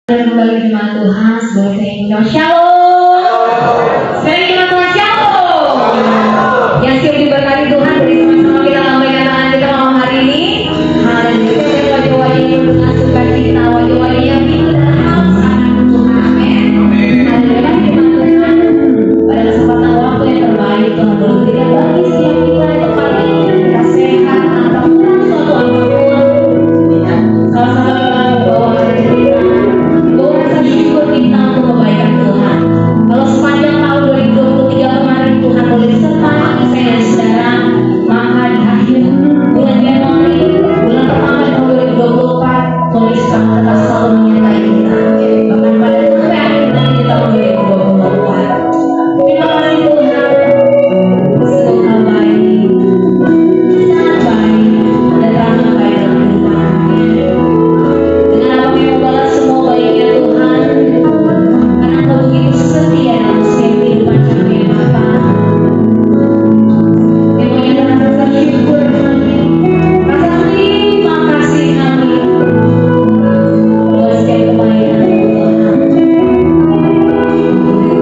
Kembali jemaat Tuhan, sebelum saya ingin shalom. Sekali jemaat Tuhan shalom. Yang siap diberkati Tuhan, beri sama-sama kita lambaikan tangan kita malam hari ini. Haleluya, wajah-wajah yang dengan sukacita, wajah-wajah yang rindu dan haus akan Tuhan. Amin. Haleluya, jemaat Tuhan. Pada kesempatan waktu yang terbaik Tuhan berikan bagi setiap kita di tempat ini, kita sehat tanpa kurang suatu apapun. Sama-sama kita membawa hati kita. Syukur kita untuk kebaikan Tuhan. Kalau sepanjang tahun 2023 kemarin Tuhan boleh sertai saya dan saudara, maka di akhir bulan Januari, bulan pertama tahun 2024, tulis kamu tetap selalu menyertai kita. Bahkan pada sampai akhir nanti tahun 2024. Terima kasih Tuhan. Sungguh baik, sangat baik, dan ramah baik dalam kehidupan kami. Dengan apa kami membalas semua baiknya Tuhan, karena Engkau begitu setia dalam setiap kehidupan kami ya Bapa. Yang menyatakan rasa syukur kami, rasa terima kasih kami buat setiap kebaikan Tuhan. Mari terima hatimu yang terbaik ya Tuhan.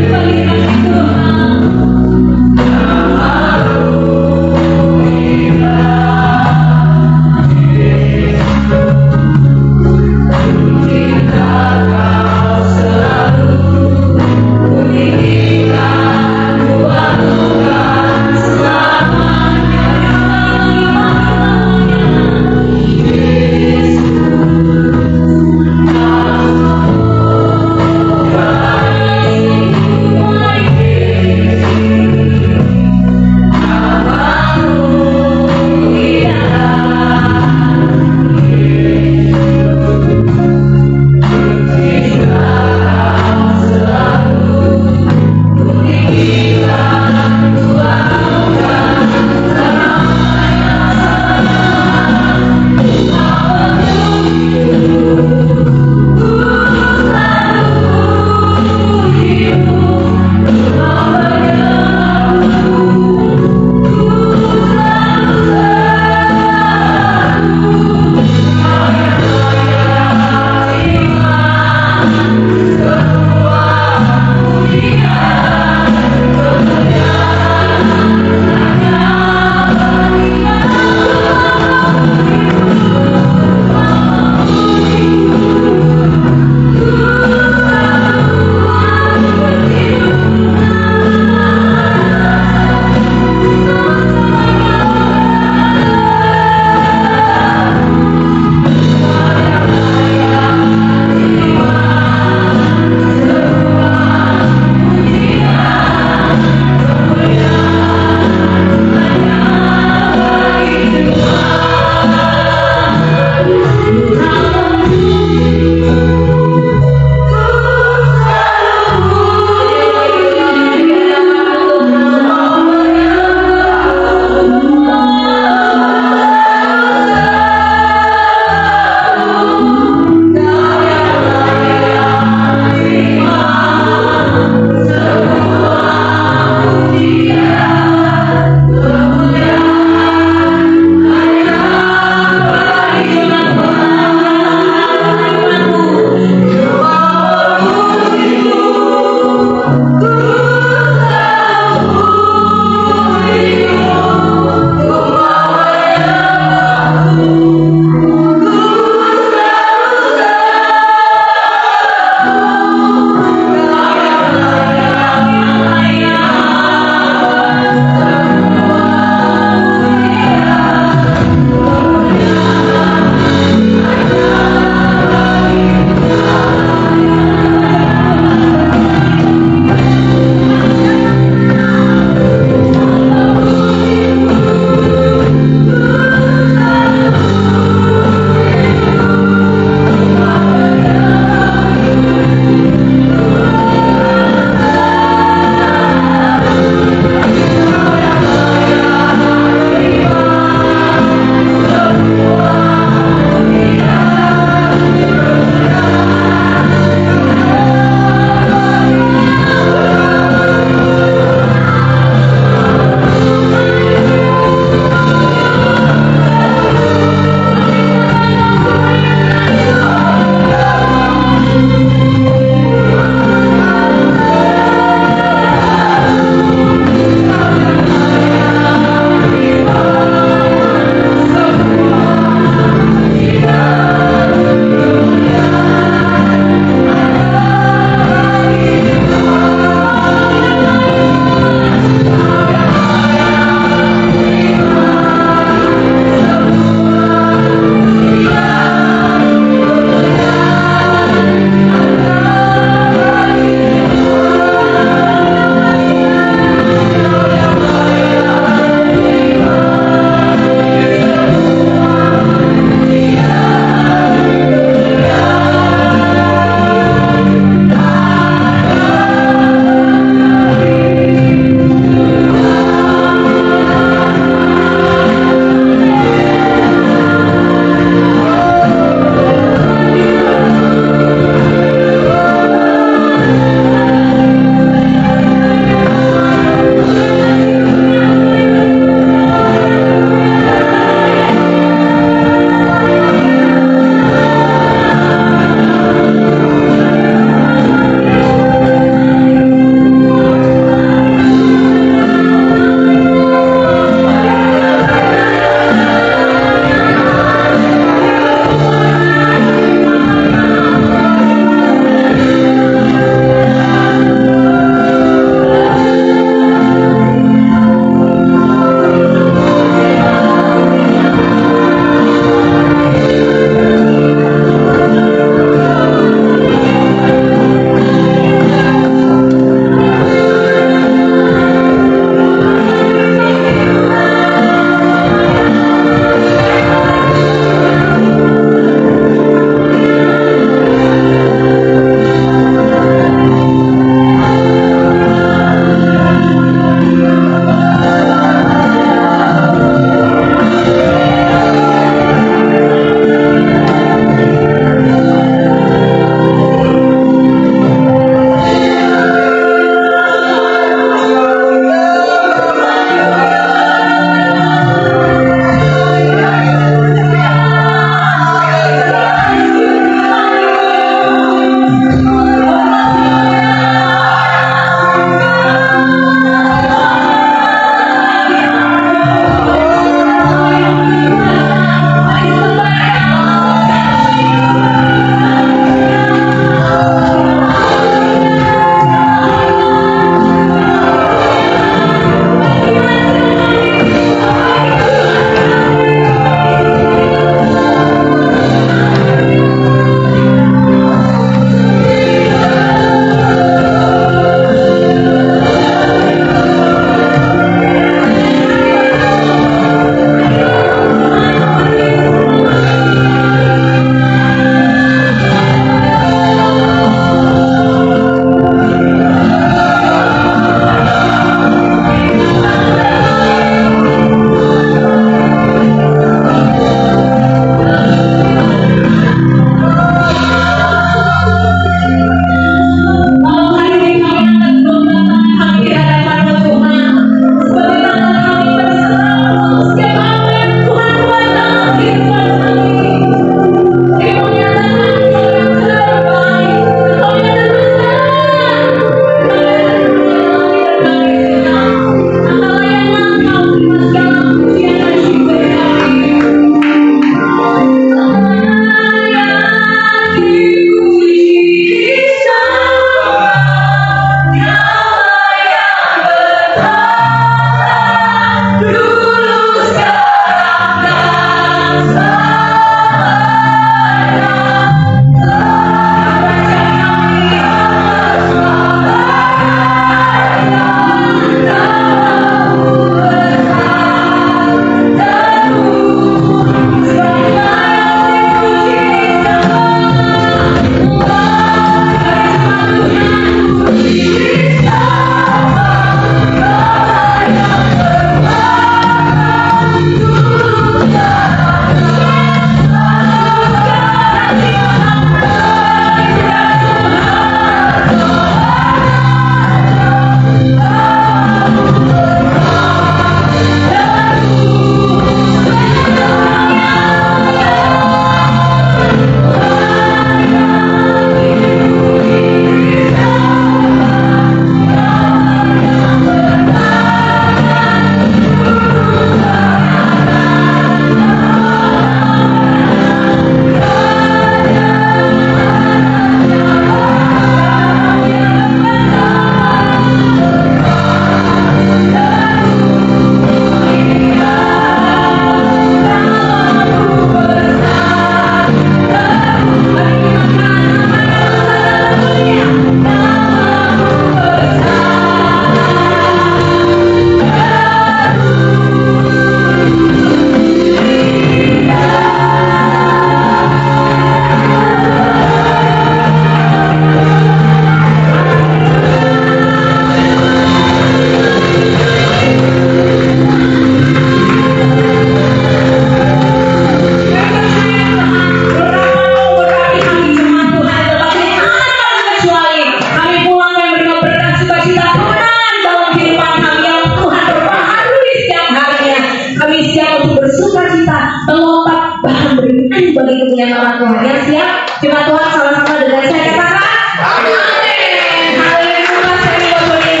sebagai kemuliaan orang tua. Yang siap? Firman Tuhan sama-sama dengan saya katakan. Amin. Haleluya.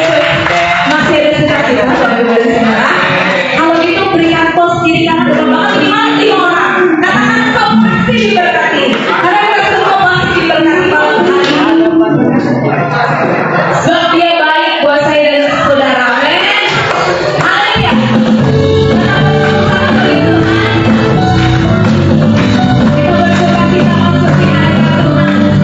Masih ada sukacita saudara saudara. Kalau gitu berikan pos diri kanan depan banget 5 orang. Katakan kau pasti diberkati. Karena kita semua pasti diberkati malam hari. Sebab dia baik buat saya dan saudara. Amin. Haleluya. Kita bersuka cita memasuki hari Tuhan.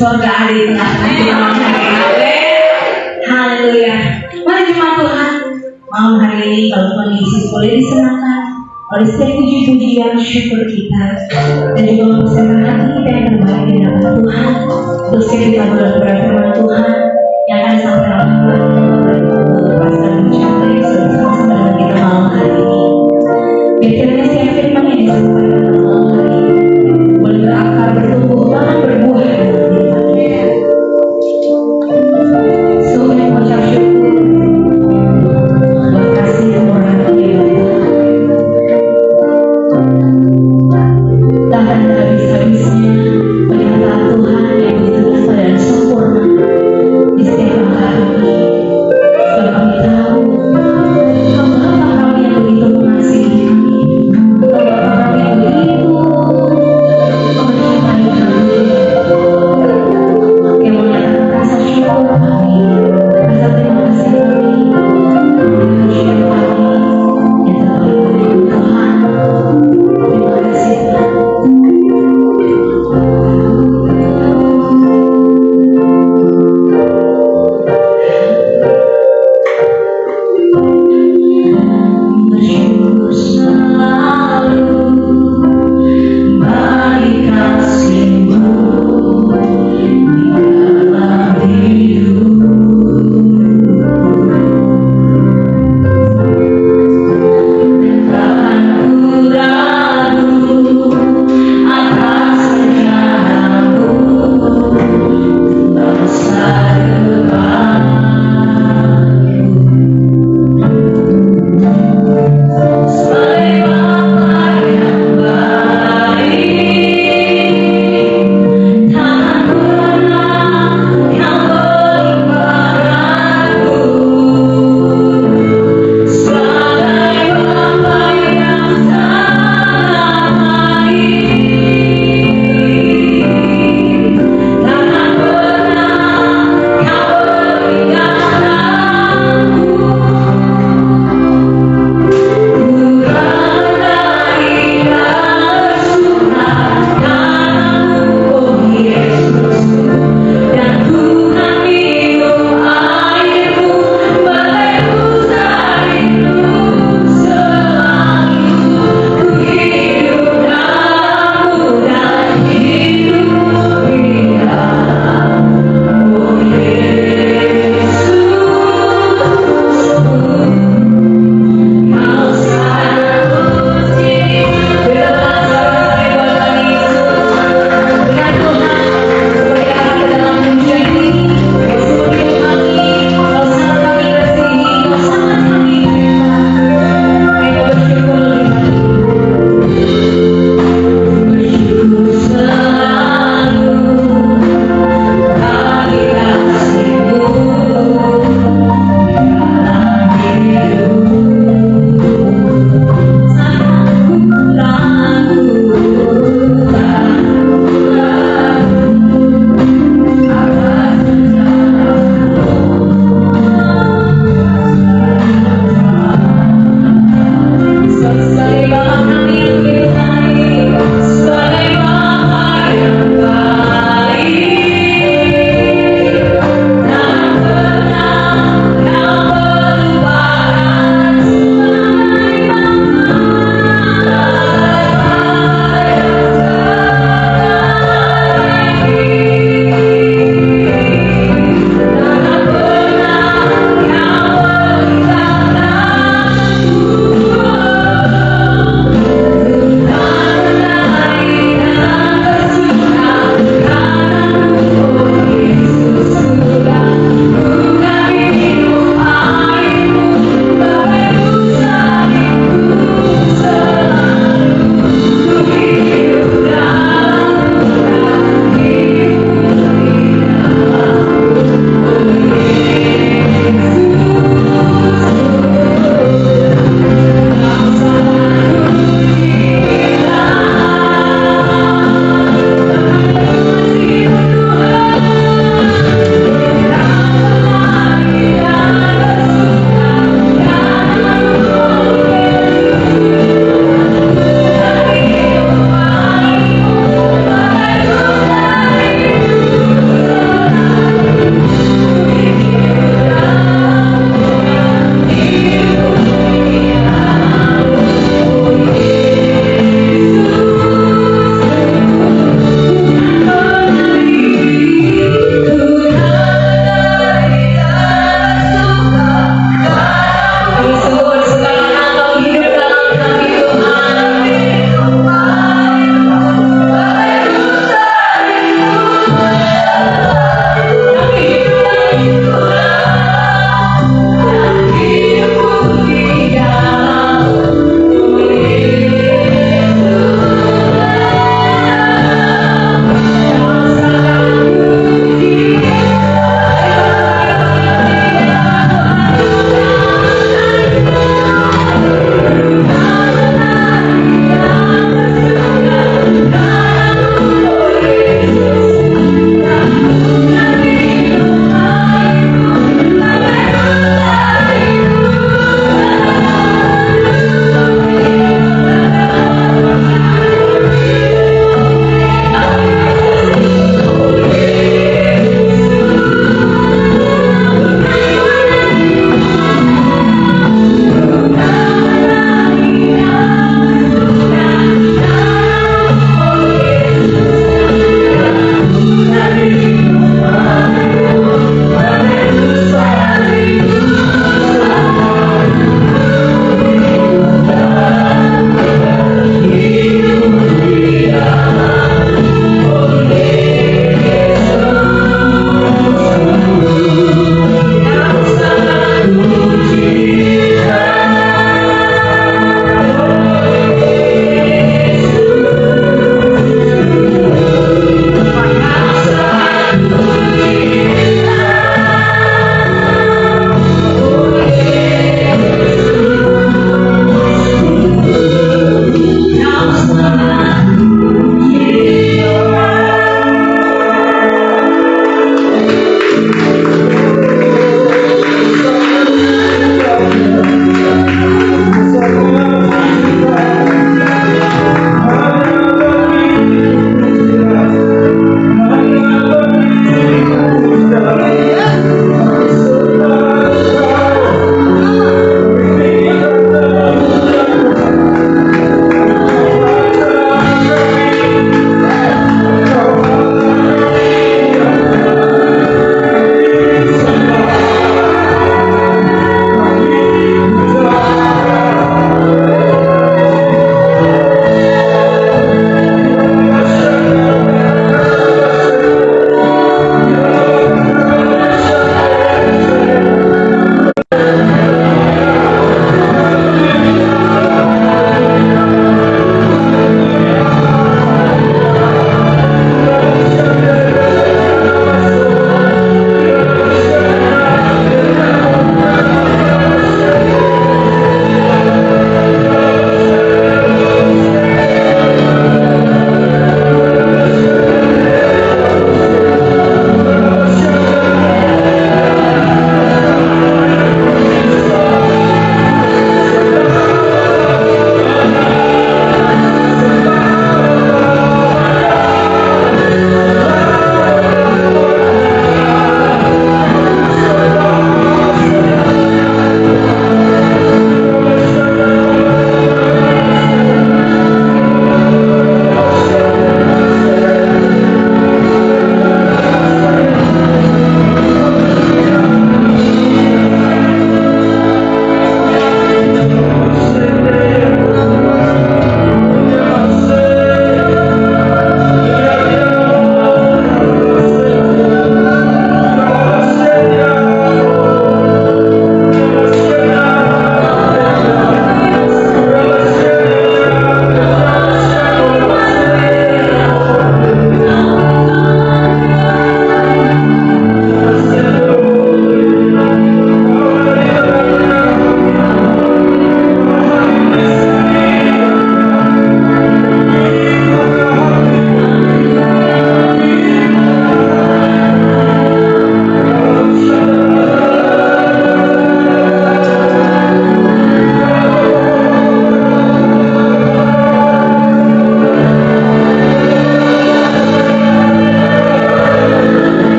surga ada di tengah-tengah kita malam hari ini. Haleluya. Mari jemaat Tuhan, malam hari ini kalau Tuhan Yesus boleh disenangkan oleh setiap puji-pujian syukur kita dan juga mempersiapkan hati kita yang terbaik di hadapan Tuhan untuk setiap kita boleh berfirman Tuhan yang akan disampaikan oleh Pastor Bicara yang sudah bersama dengan kita malam hari ini. Biar kiranya setiap firman yang disampaikan malam hari ini boleh berakar, bertumbuh, bahkan berbuah dalam kita. So, yang mengucap syukur buat kasih kemurahan Dia. Tak ada habis-habisnya penyertaan Tuhan yang begitu besar dan sempurna di setiap langkah kami. Sebab kami tahu hamba-hamba kami yang begitu mengasihi kami, hamba-hamba kami yang begitu mencintai kami, yang menyatakan rasa syukur kami, rasa terima kasih kami, kebahagiaan kami yang terbaik dari Tuhan. Terima kasih Tuhan. Bersyukur selalu bagi kasih-Mu di dalam hidup. Takkan ku ragu atas sejarah-Mu masa depan. Sebagai Bapa yang baik, takkan pernah Kau beribaratku. Sebagai Bapa yang sangat baik, takkan pernah Kau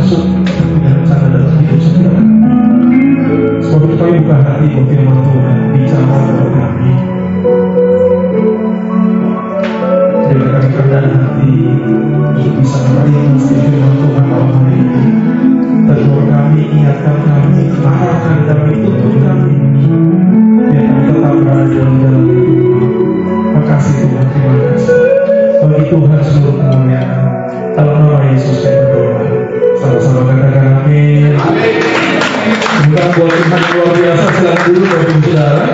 masuk dengan rencana dalam hidup saudara. Sebab itu kami buka hati buat firman Tuhan, bicara kepada kami. Berikan kerendahan hati untuk bisa menerima firman Tuhan malam hari ini. Tegur kami, ingatkan kami, arahkan kami, tuntun kami, biar kami tetap berada dalam jalan itu. Makasih Tuhan, terima kasih. Bagi Tuhan seluruh kemuliaan. Dalam nama Yesus kami berdoa. Sama-sama katakan amin. Bukan buat Tuhan luar biasa. Silakan dulu bagi saudara.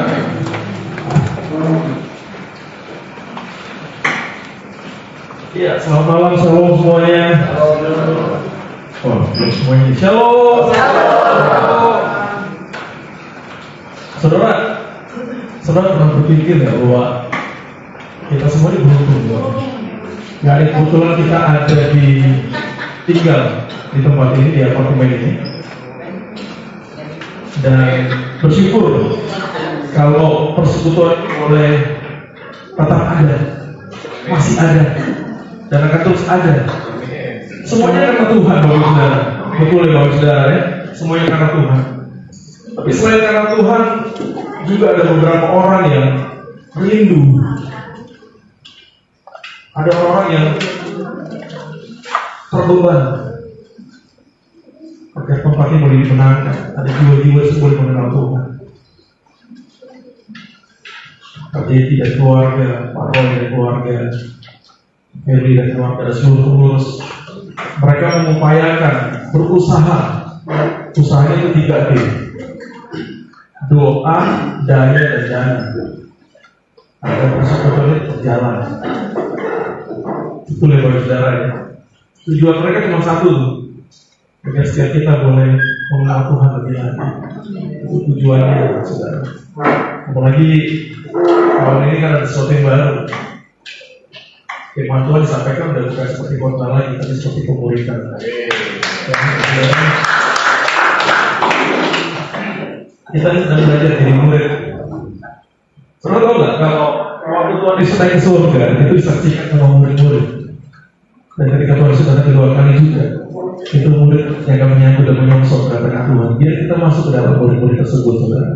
Ya, selamat malam, shalom semuanya. Oh, belum semuanya. Shalom. Saudara pernah berpikir ya bahwa kita semua ini beruntung. Gak ada kebetulan kita ada tinggal di tempat ini, di apartemen ini, dan bersyukur kalau persekutuan ini boleh tetap ada, masih ada, dan akan terus ada. Semuanya karena Tuhan, Bapak Saudara. Betul ya Bapak Saudara ya? Semuanya karena Tuhan. Tapi selain karena Tuhan, juga ada beberapa orang yang rindu. Ada orang yang terbeban agar tempatnya boleh dimenangkan. Ada jiwa-jiwa yang boleh mengenal Tuhan. Artinya tidak keluarga, Pak Roy dan keluarga, Feli dan keluarga, dan seluruh pengurus. Mereka mengupayakan, berusaha. Usahanya itu 3D. Doa, daya, dan dana. Agar persekutuan ini berjalan. Betul ya Bapak Saudara ya. Tujuan mereka cuma satu, agar setiap kita boleh mengenal Tuhan lebih lagi. Itu tujuannya Bapak Saudara. Apalagi tahun ini kan ada sesuatu yang baru. Firman Tuhan disampaikan udah bukan seperti khotbah lagi, tapi seperti pemuridan. Kita sedang belajar jadi murid. Saudara tahu nggak kalau waktu Tuhan Yesus naik ke surga itu disaksikan sama murid-murid. Dan ketika Tuhan Yesus datang kedua kali juga, itu murid yang kami menyambut dan menyongsong kedatangan Tuhan. Biar kita masuk ke dalam murid-murid tersebut, saudara.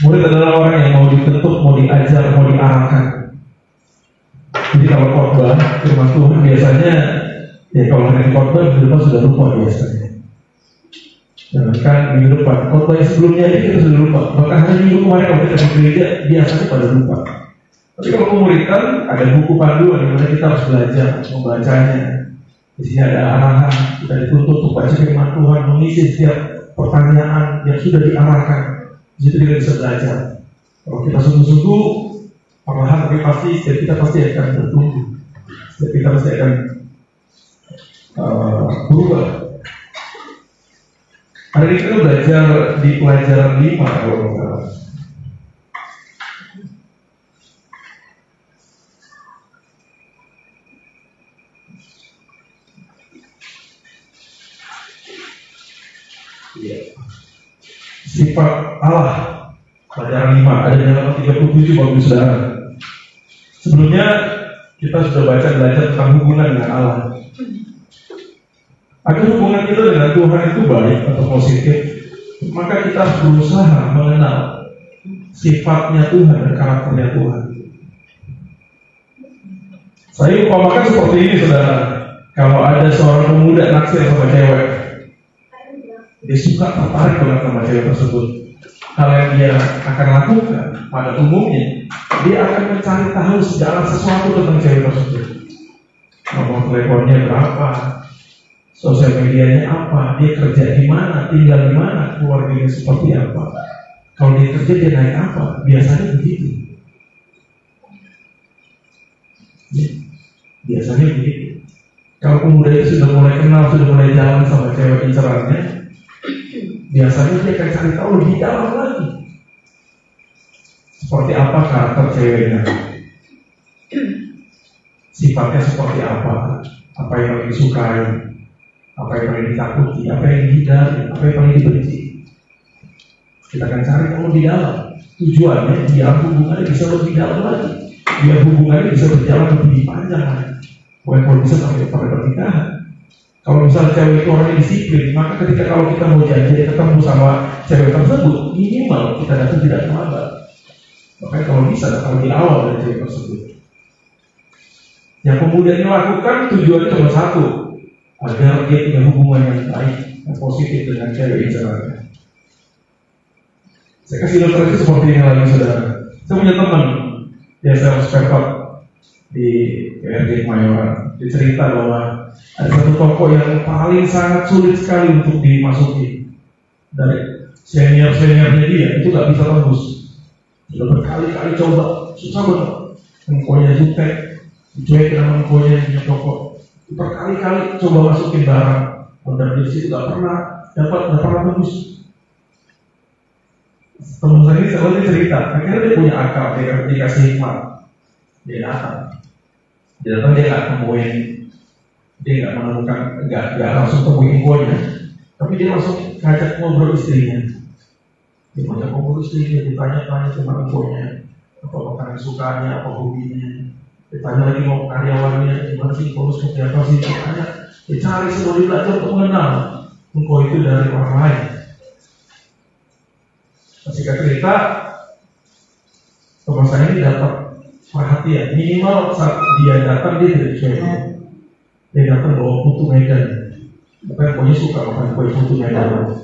Murid adalah orang yang mau dibentuk, mau diajar, mau diarahkan. Jadi kalau khotbah firman Tuhan biasanya, ya kalau hari khotbah minggu depan sudah lupa biasanya. Jangankan minggu depan, khotbah yang sebelumnya ini kita sudah lupa. Bahkan hari minggu kemarin kalau kita di gereja biasanya pada lupa. Tapi kalau pemuridan ada buku panduan di mana kita harus belajar membacanya. Di sini ada arahan, kita dituntut untuk baca firman Tuhan, mengisi setiap pertanyaan yang sudah diarahkan. Di situ kita bisa belajar. Kalau kita sungguh-sungguh, perlahan tapi pasti setiap kita pasti akan bertumbuh. Setiap kita pasti akan berubah. Hari ini kita belajar di pelajaran 5 kalau nggak salah. Sifat Allah, pelajaran 5 ada dalam 37 Bapak Saudara. Sebelumnya kita sudah belajar tentang hubungan dengan Allah. Agar hubungan kita dengan Tuhan itu baik atau positif, maka kita harus berusaha mengenal sifatnya Tuhan dan karakternya Tuhan. Saya umpamakan seperti ini, saudara. Kalau ada seorang pemuda naksir sama cewek, dia suka tertarik banget sama cewek tersebut. Hal yang dia akan lakukan pada umumnya, dia akan mencari tahu segala sesuatu tentang cewek tersebut. Nomor teleponnya berapa, sosial medianya apa, dia kerja di mana, tinggal di mana, keluarganya seperti apa. Kalau dia kerja dia naik apa, biasanya begitu. Biasanya begitu. Kalau pemuda itu sudah mulai kenal, sudah mulai jalan sama cewek incerannya, biasanya dia akan cari tahu lebih dalam lagi. Seperti apa karakter ceweknya, sifatnya seperti apa yang paling disukai, apa yang paling ditakuti, apa yang dihindari, apa yang paling dibenci. Kita akan cari tahu lebih dalam. Tujuannya biar hubungannya bisa lebih dalam lagi, biar hubungannya bisa berjalan lebih panjang lagi. Kalau bisa sampai pada pernikahan. Kalau misalnya cewek itu orangnya disiplin, maka ketika kalau kita mau janjian ketemu sama cewek tersebut, minimal kita datang tidak terlambat. Makanya kalau bisa datang lebih awal dari cewek tersebut. Yang kemudian dilakukan tujuannya cuma satu, agar dia punya hubungan yang baik, yang positif dengan cewek misalnya. Saya kasih ilustrasi seperti ini lagi, saudara. Saya punya teman, dia sales spare part di PRJ Kemayoran. Dia cerita bahwa ada satu toko yang paling sangat sulit sekali untuk dimasuki. Dari senior-seniornya dia itu gak bisa tembus. Sudah berkali-kali coba, susah banget. Engkonya jutek, dicuekin sama engkonya yang punya toko. Berkali-kali coba masukin barang, dan di situ gak pernah tembus. Teman saya ini selalu cerita, akhirnya dia punya akal, dia dikasih hikmat, dia datang, dia nggak temuin, dia nggak menemukan, nggak langsung temuin infonya, tapi dia langsung ngajak ngobrol istrinya, dia ngajak ngobrol istrinya, ditanya-tanya tentang infonya, apa makanan sukanya, apa hobinya, ditanya lagi mau karyawannya, gimana sih, kalau seperti apa sih, dia cari semua, dia belajar untuk mengenal info itu dari orang lain. Ketika cerita, teman saya ini dapat perhatian. Minimal saat dia datang dia tidak dicuekin. Dia datang bawa putu Medan. Bukan pokoknya suka makan kue putu Medan.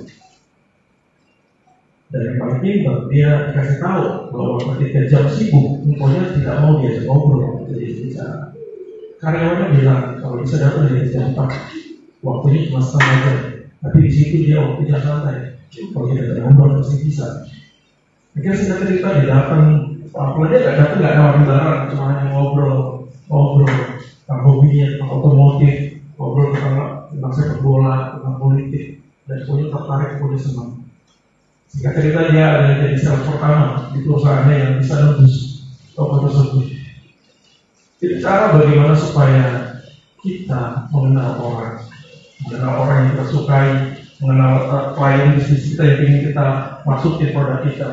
Dan yang paling pintar, dia dikasih tahu bahwa ketika jam sibuk, infonya tidak mau diajak ngobrol, jadi bicara. Karyawannya bilang kalau bisa datang dari jam 4, waktunya cuma setengah jam. Tapi di situ dia waktunya santai. Kalau kita tidak ngobrol pasti bisa. Akhirnya saya cerita dia datang, apalagi dia datang nggak nawarin barang, cuma hanya ngobrol tentang hobinya, tentang otomotif, ngobrol tentang sepak bola, tentang politik, dan semuanya tertarik, kemudian senang. Singkat cerita dia ada jadi sales pertama di perusahaannya yang bisa nembus toko tersebut. Jadi cara bagaimana supaya kita mengenal orang yang kita sukai, mengenal klien bisnis kita yang ingin kita masukin produk kita.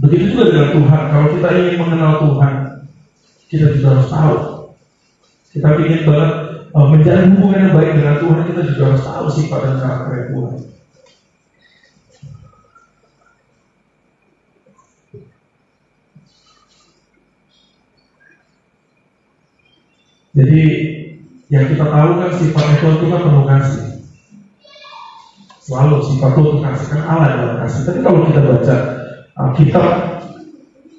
Begitu juga dengan Tuhan. Kalau kita ingin mengenal Tuhan, kita juga harus tahu. Kita ingin banget menjalin hubungan yang baik dengan Tuhan, kita juga harus tahu sifat dan karakter Tuhan. Jadi yang kita tahu kan sifatnya Tuhan itu kan penuh kasih. Selalu sifat Tuhan kasih, kan Allah adalah kasih. Tapi kalau kita baca Alkitab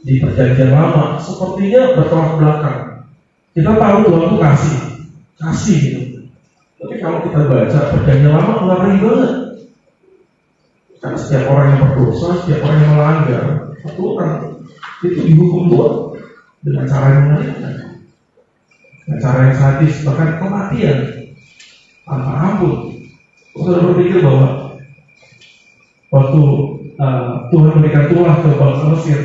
di Perjanjian Lama, sepertinya bertolak belakang. Kita tahu Tuhan itu kasih gitu. Tapi kalau kita baca Perjanjian Lama, ngeri banget. Karena setiap orang yang berdosa, setiap orang yang melanggar aturan itu dihukum Tuhan dengan cara yang mengerikan, dengan cara yang sadis, bahkan kematian tanpa ampun. Saya berpikir bahwa waktu Tuhan memberikan tulah ke bangsa Mesir,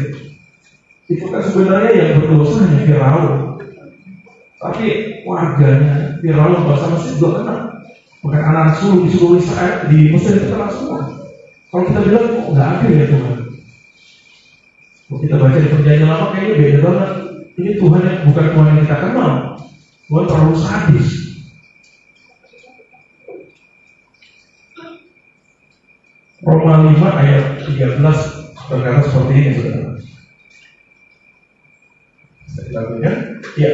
itu kan sebenarnya yang berdosa hanya Firaun, tapi warganya Firaun bangsa Mesir juga kena. Bukan anak sulung di seluruh Israel di Mesir itu kena semua. Kalau kita bilang kok nggak adil ya Tuhan. Kalau kita baca di Perjanjian Lama kayaknya beda banget. Ini Tuhan yang bukan Tuhan yang kita kenal. Tuhan terlalu sadis. Roma 5 ayat 13 berkata seperti ini, saudara. Saya ya.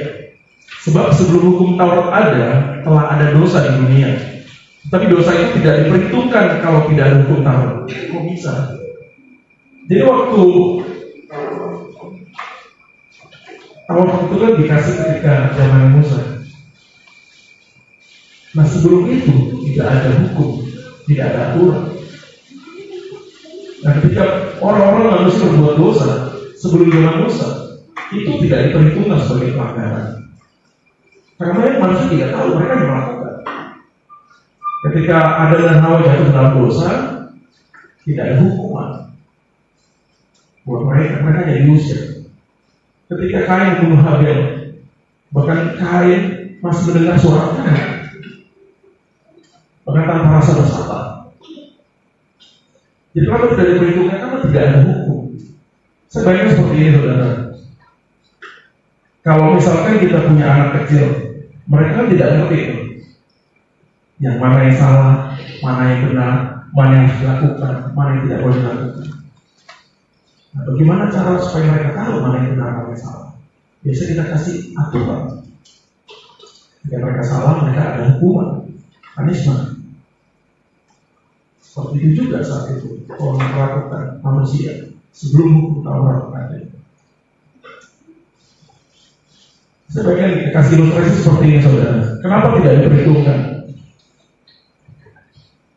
Sebab sebelum hukum Taurat ada, telah ada dosa di dunia. Tapi dosa itu tidak diperhitungkan kalau tidak ada hukum Taurat. Kok bisa? Jadi waktu Taurat itu kan dikasih ketika zaman Musa. Nah sebelum itu tidak ada hukum, tidak ada aturan. Nah ketika orang-orang manusia berbuat dosa sebelum zaman Musa, itu tidak diperhitungkan sebagai pelanggaran. Karena manusia tidak tahu, mereka yang melakukan. Ketika Adam dan Hawa jatuh dalam dosa, tidak ada hukuman buat mereka jadi diusir. Ketika Kain bunuh Habel, bahkan Kain masih mendengar suara Tuhan, bahkan tanpa rasa bersalah. Jadi kalau tidak diperhitungkan, karena tidak ada hukum. Sebaiknya seperti ini, saudara. Kalau misalkan kita punya anak kecil, mereka tidak ngerti. Yang mana yang salah, mana yang benar, mana yang harus dilakukan, mana yang tidak boleh dilakukan. Nah, bagaimana cara supaya mereka tahu mana yang benar, mana yang salah? Biasa kita kasih aturan. Jika mereka salah, mereka ada hukuman, punishment. Seperti itu juga saat itu orang melakukan manusia sebelum hukum Taurat ada. Saya pengen kasih ilustrasi seperti ini, saudara. Kenapa tidak diperhitungkan?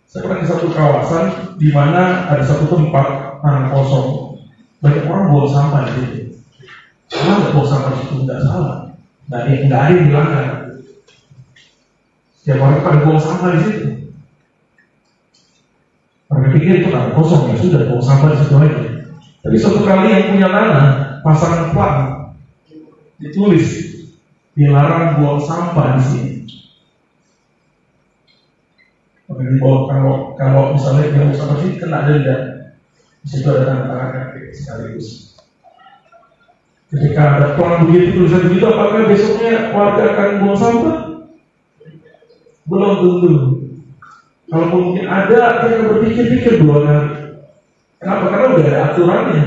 Saya pernah di satu kawasan di mana ada satu tempat tanah kosong. Banyak orang buang sampah di situ. Salah nggak buang sampah di situ? Nggak salah. Nggak ada yang dilanggar. Setiap orang pada buang sampah di situ. Mereka pikir itu tanah kosong, ya sudah buang sampah di situ aja. Tapi suatu kali yang punya tanah pasang plat ditulis dilarang buang sampah di sini. Kalau misalnya dia buang sampah di sini kena denda. Di situ ada tanda tangan sekaligus. Ketika ada plat begitu, tulisan begitu, apakah besoknya warga akan buang sampah? Belum tentu. Kalau mungkin ada, kita akan berpikir-pikir dua kali. Kenapa? Karena udah ada aturannya.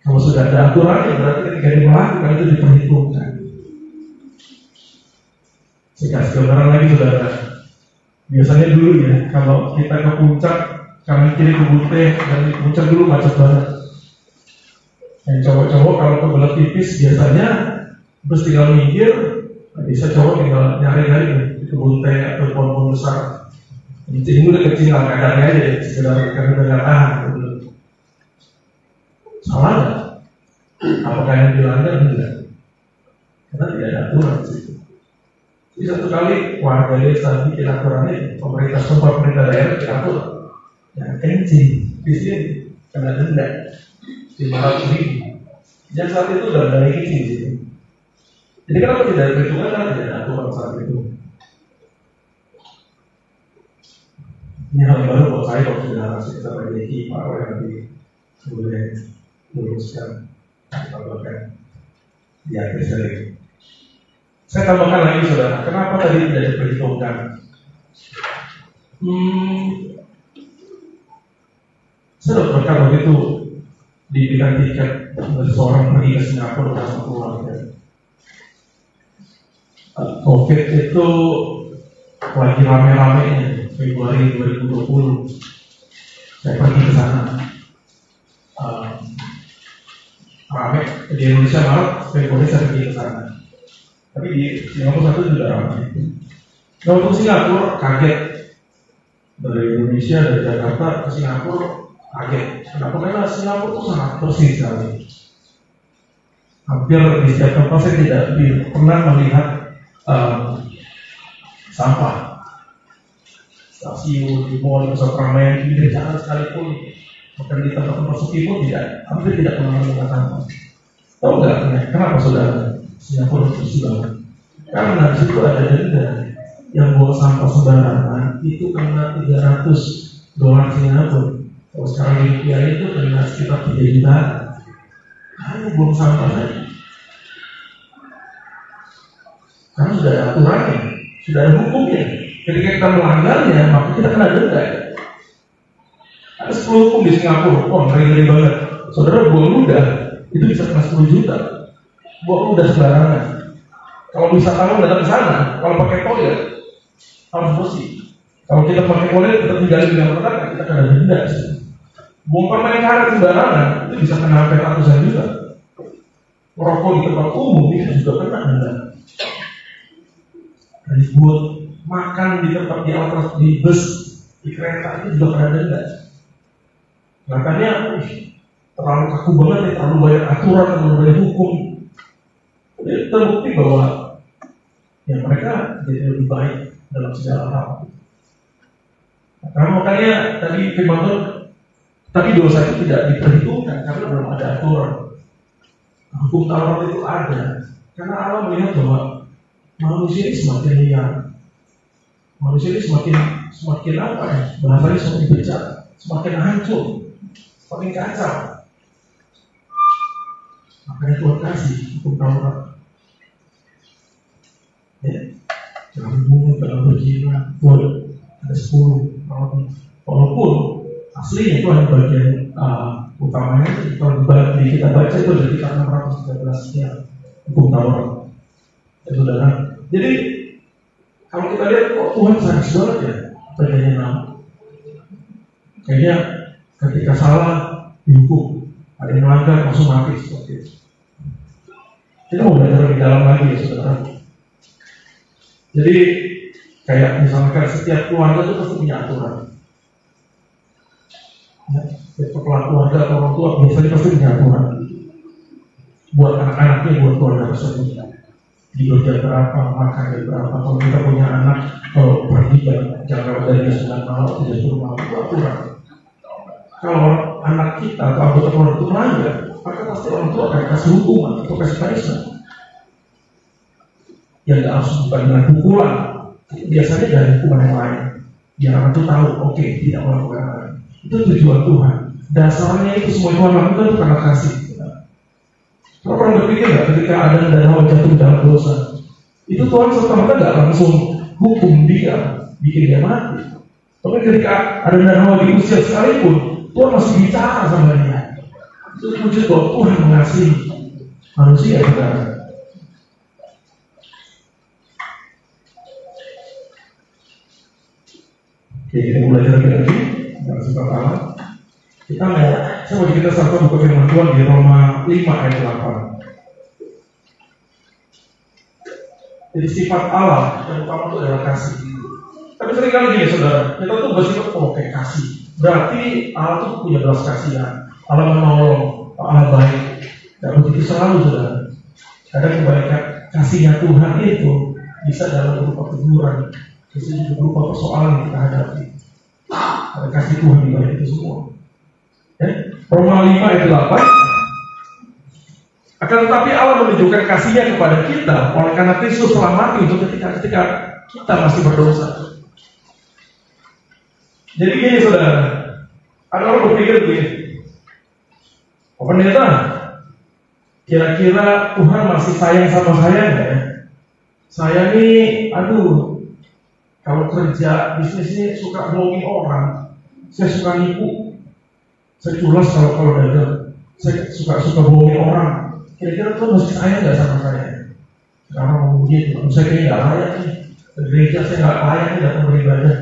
Kalau sudah ada aturannya, berarti ketika dimelakukan itu diperhitungkan. Saya kasih gambaran lagi, saudara. Biasanya dulu ya, kalau kita ke puncak, kanan kiri ke Bute, dan di puncak dulu macet banget. Yang cowok-cowok kalau kebelet tipis biasanya terus tinggal minggir, bisa cowok tinggal nyari-nyari ke Bute atau pohon-pohon besar. Ini udah kecil, kadarnya aja ya, sekedar karena tahan. Salah nggak? Apakah yang dilanggar? Enggak. Karena tidak ada aturan di situ. Jadi satu kali warga desa bikin aturannya, pemerintah setempat, pemerintah daerah bikin aturan. Yang kencing di sini kena denda 500.000. Dan saat itu udah ada kencing di sini. Jadi kenapa tidak ada perhitungan? Karena tidak ada aturan saat itu. Ini hal yang baru buat saya kalau sudah langsung kita perbaiki Pak Roy nanti boleh luruskan, tambahkan di akhir sekali. Saya tambahkan lagi, saudara, kenapa tadi tidak diperhitungkan? Saya sudah berkata begitu diberikan tiket seseorang pergi ke Singapura bersama keluarga. COVID itu lagi rame-ramenya. Februari 2020 saya pergi ke sana. Ramai di Indonesia Maret, Februari saya pergi ke sana. Tapi di Singapura satu juga ramai. Nah, untuk Singapura kaget. Dari Indonesia, dari Jakarta ke Singapura kaget. Kenapa? Karena Singapura itu sangat bersih sekali. Hampir di setiap tempat saya tidak pernah melihat sampah. Stasiun, di mall, pusat keramaian, di jalan sekalipun, bahkan di tempat-tempat sepi pun hampir tidak pernah melihat sampah. Tahu nggak? Kenapa saudara? Singapura bersih banget. Karena di situ ada denda yang buang sampah sembarangan itu kena $300 Singapura. Kalau sekarang di rupiah itu kena sekitar 3 juta. Hanya buang sampah saja. Karena sudah ada aturannya, sudah ada hukumnya. Ketika kita melanggarnya, maka kita kena denda. Ada 10 hukum di Singapura, ngeri-ngeri banget. Saudara buang ludah, itu bisa kena 10 juta. Buang ludah sembarangan. Kalau wisatawan datang ke sana, kalau pakai toilet harus bersih. Kalau kita pakai toilet, kita tinggalin dengan tetangga, kita kena denda. Buang permen karet sembarangan, itu bisa kena sampai ratusan juta. Merokok di tempat umum itu juga kena denda. Dan buat makan di tempat di atas, di bus, di kereta itu juga kena denda. Makanya terlalu kaku banget ya, terlalu banyak aturan, terlalu banyak hukum. Jadi terbukti bahwa ya mereka jadi lebih baik dalam segala hal. Karena makanya tadi firman Tuhan, tapi dosa itu tidak diperhitungkan karena belum ada aturan. Hukum Taurat itu ada karena Allah melihat bahwa manusia ini semakin liar. Manusia ini semakin apa ya? Bahasanya semakin bejat, semakin hancur, semakin kacau. Makanya Tuhan kasih hukum Taurat. Ya. jangan bunuh, jangan berzina, boleh ada 10 walaupun aslinya itu hanya bagian utamanya. Kalau kita baca itu dari kitab 613 sekian hukum Taurat. Ya saudara, jadi kalau kita lihat kok Tuhan sangat banget ya bedanya nama. Kayaknya ketika salah dihukum, ada yang melanggar langsung mati seperti itu. Kita mau belajar lebih dalam lagi ya saudara. Jadi kayak misalkan setiap keluarga itu pasti punya aturan. Ya, setiap kepala keluarga atau orang tua biasanya pasti punya aturan. Buat anak-anaknya, buat keluarga tersebut. Di jam berapa, makan jam berapa. Kalau kita punya anak, kalau pergi jangan dari jam 9 malam, tidak suruh malam, itu aturan. Kalau anak kita atau anggota keluarga itu melanggar, maka pasti orang tua akan kasih hukuman atau kasih punishment. Yang tidak harus bukan dengan pukulan, biasanya dari hukuman yang lain. Biar anak itu tahu, oke, tidak melakukan hal lain. Itu tujuan Tuhan. Dasarnya itu semua Tuhan lakukan itu karena kasih. Kalau pernah berpikir nggak ketika Adam dan Hawa jatuh dalam dosa, itu Tuhan serta-merta nggak langsung hukum dia, bikin dia mati. Tapi ketika Adam dan Hawa diusir sekalipun, Tuhan masih bicara sama dia. Itu wujud bahwa Tuhan mengasihi manusia saudara. Oke, kita mulai lagi dengan sifat Allah. Saya mau kita sama buku firman Tuhan di Roma 5 ayat 8. Jadi sifat Allah yang utama itu adalah kasih. Tapi seringkali gini saudara, kita tuh bersifat kayak kasih. Berarti Allah tuh punya belas kasihan, Allah menolong, Allah baik. Dan begitu selalu saudara. Kadang kebaikan kasihnya Tuhan itu bisa dalam berupa teguran, bisa juga berupa persoalan yang kita hadapi. Ada kasih Tuhan di balik itu semua. Roma 5 ayat 8. Akan tetapi Allah menunjukkan kasih-Nya kepada kita oleh karena Kristus telah mati untuk ketika kita masih berdosa. Jadi gini saudara, ada orang berpikir begini, pendeta, kira-kira Tuhan masih sayang sama saya nggak ya? Saya nih, kalau kerja bisnis ini suka bohongin orang, saya suka nipu. Saya culas kalau dagang, saya suka bohongin orang. Kira-kira Tuhan masih sayang nggak sama saya? Karena mau begitu, saya kayaknya nggak layak nih. Ke gereja saya nggak layak nih datang beribadah,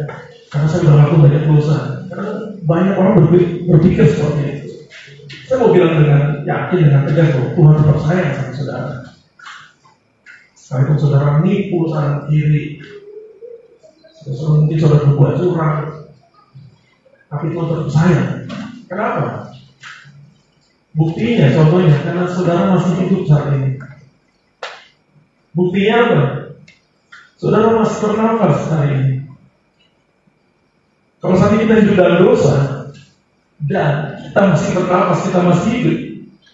karena saya udah melakukan banyak dosa. Karena banyak orang berpikir seperti itu. Saya mau bilang dengan yakin, dengan tegas bahwa Tuhan tetap sayang sama saudara. Sekalipun saudara nipu kanan kiri, mungkin saudara berbuat curang, tapi Tuhan tetap sayang. Kenapa? Buktinya, contohnya, karena saudara masih hidup saat ini. Buktinya apa? Saudara masih bernafas hari ini. Kalau saat ini kita hidup dalam dosa, dan kita masih bernafas, kita masih hidup,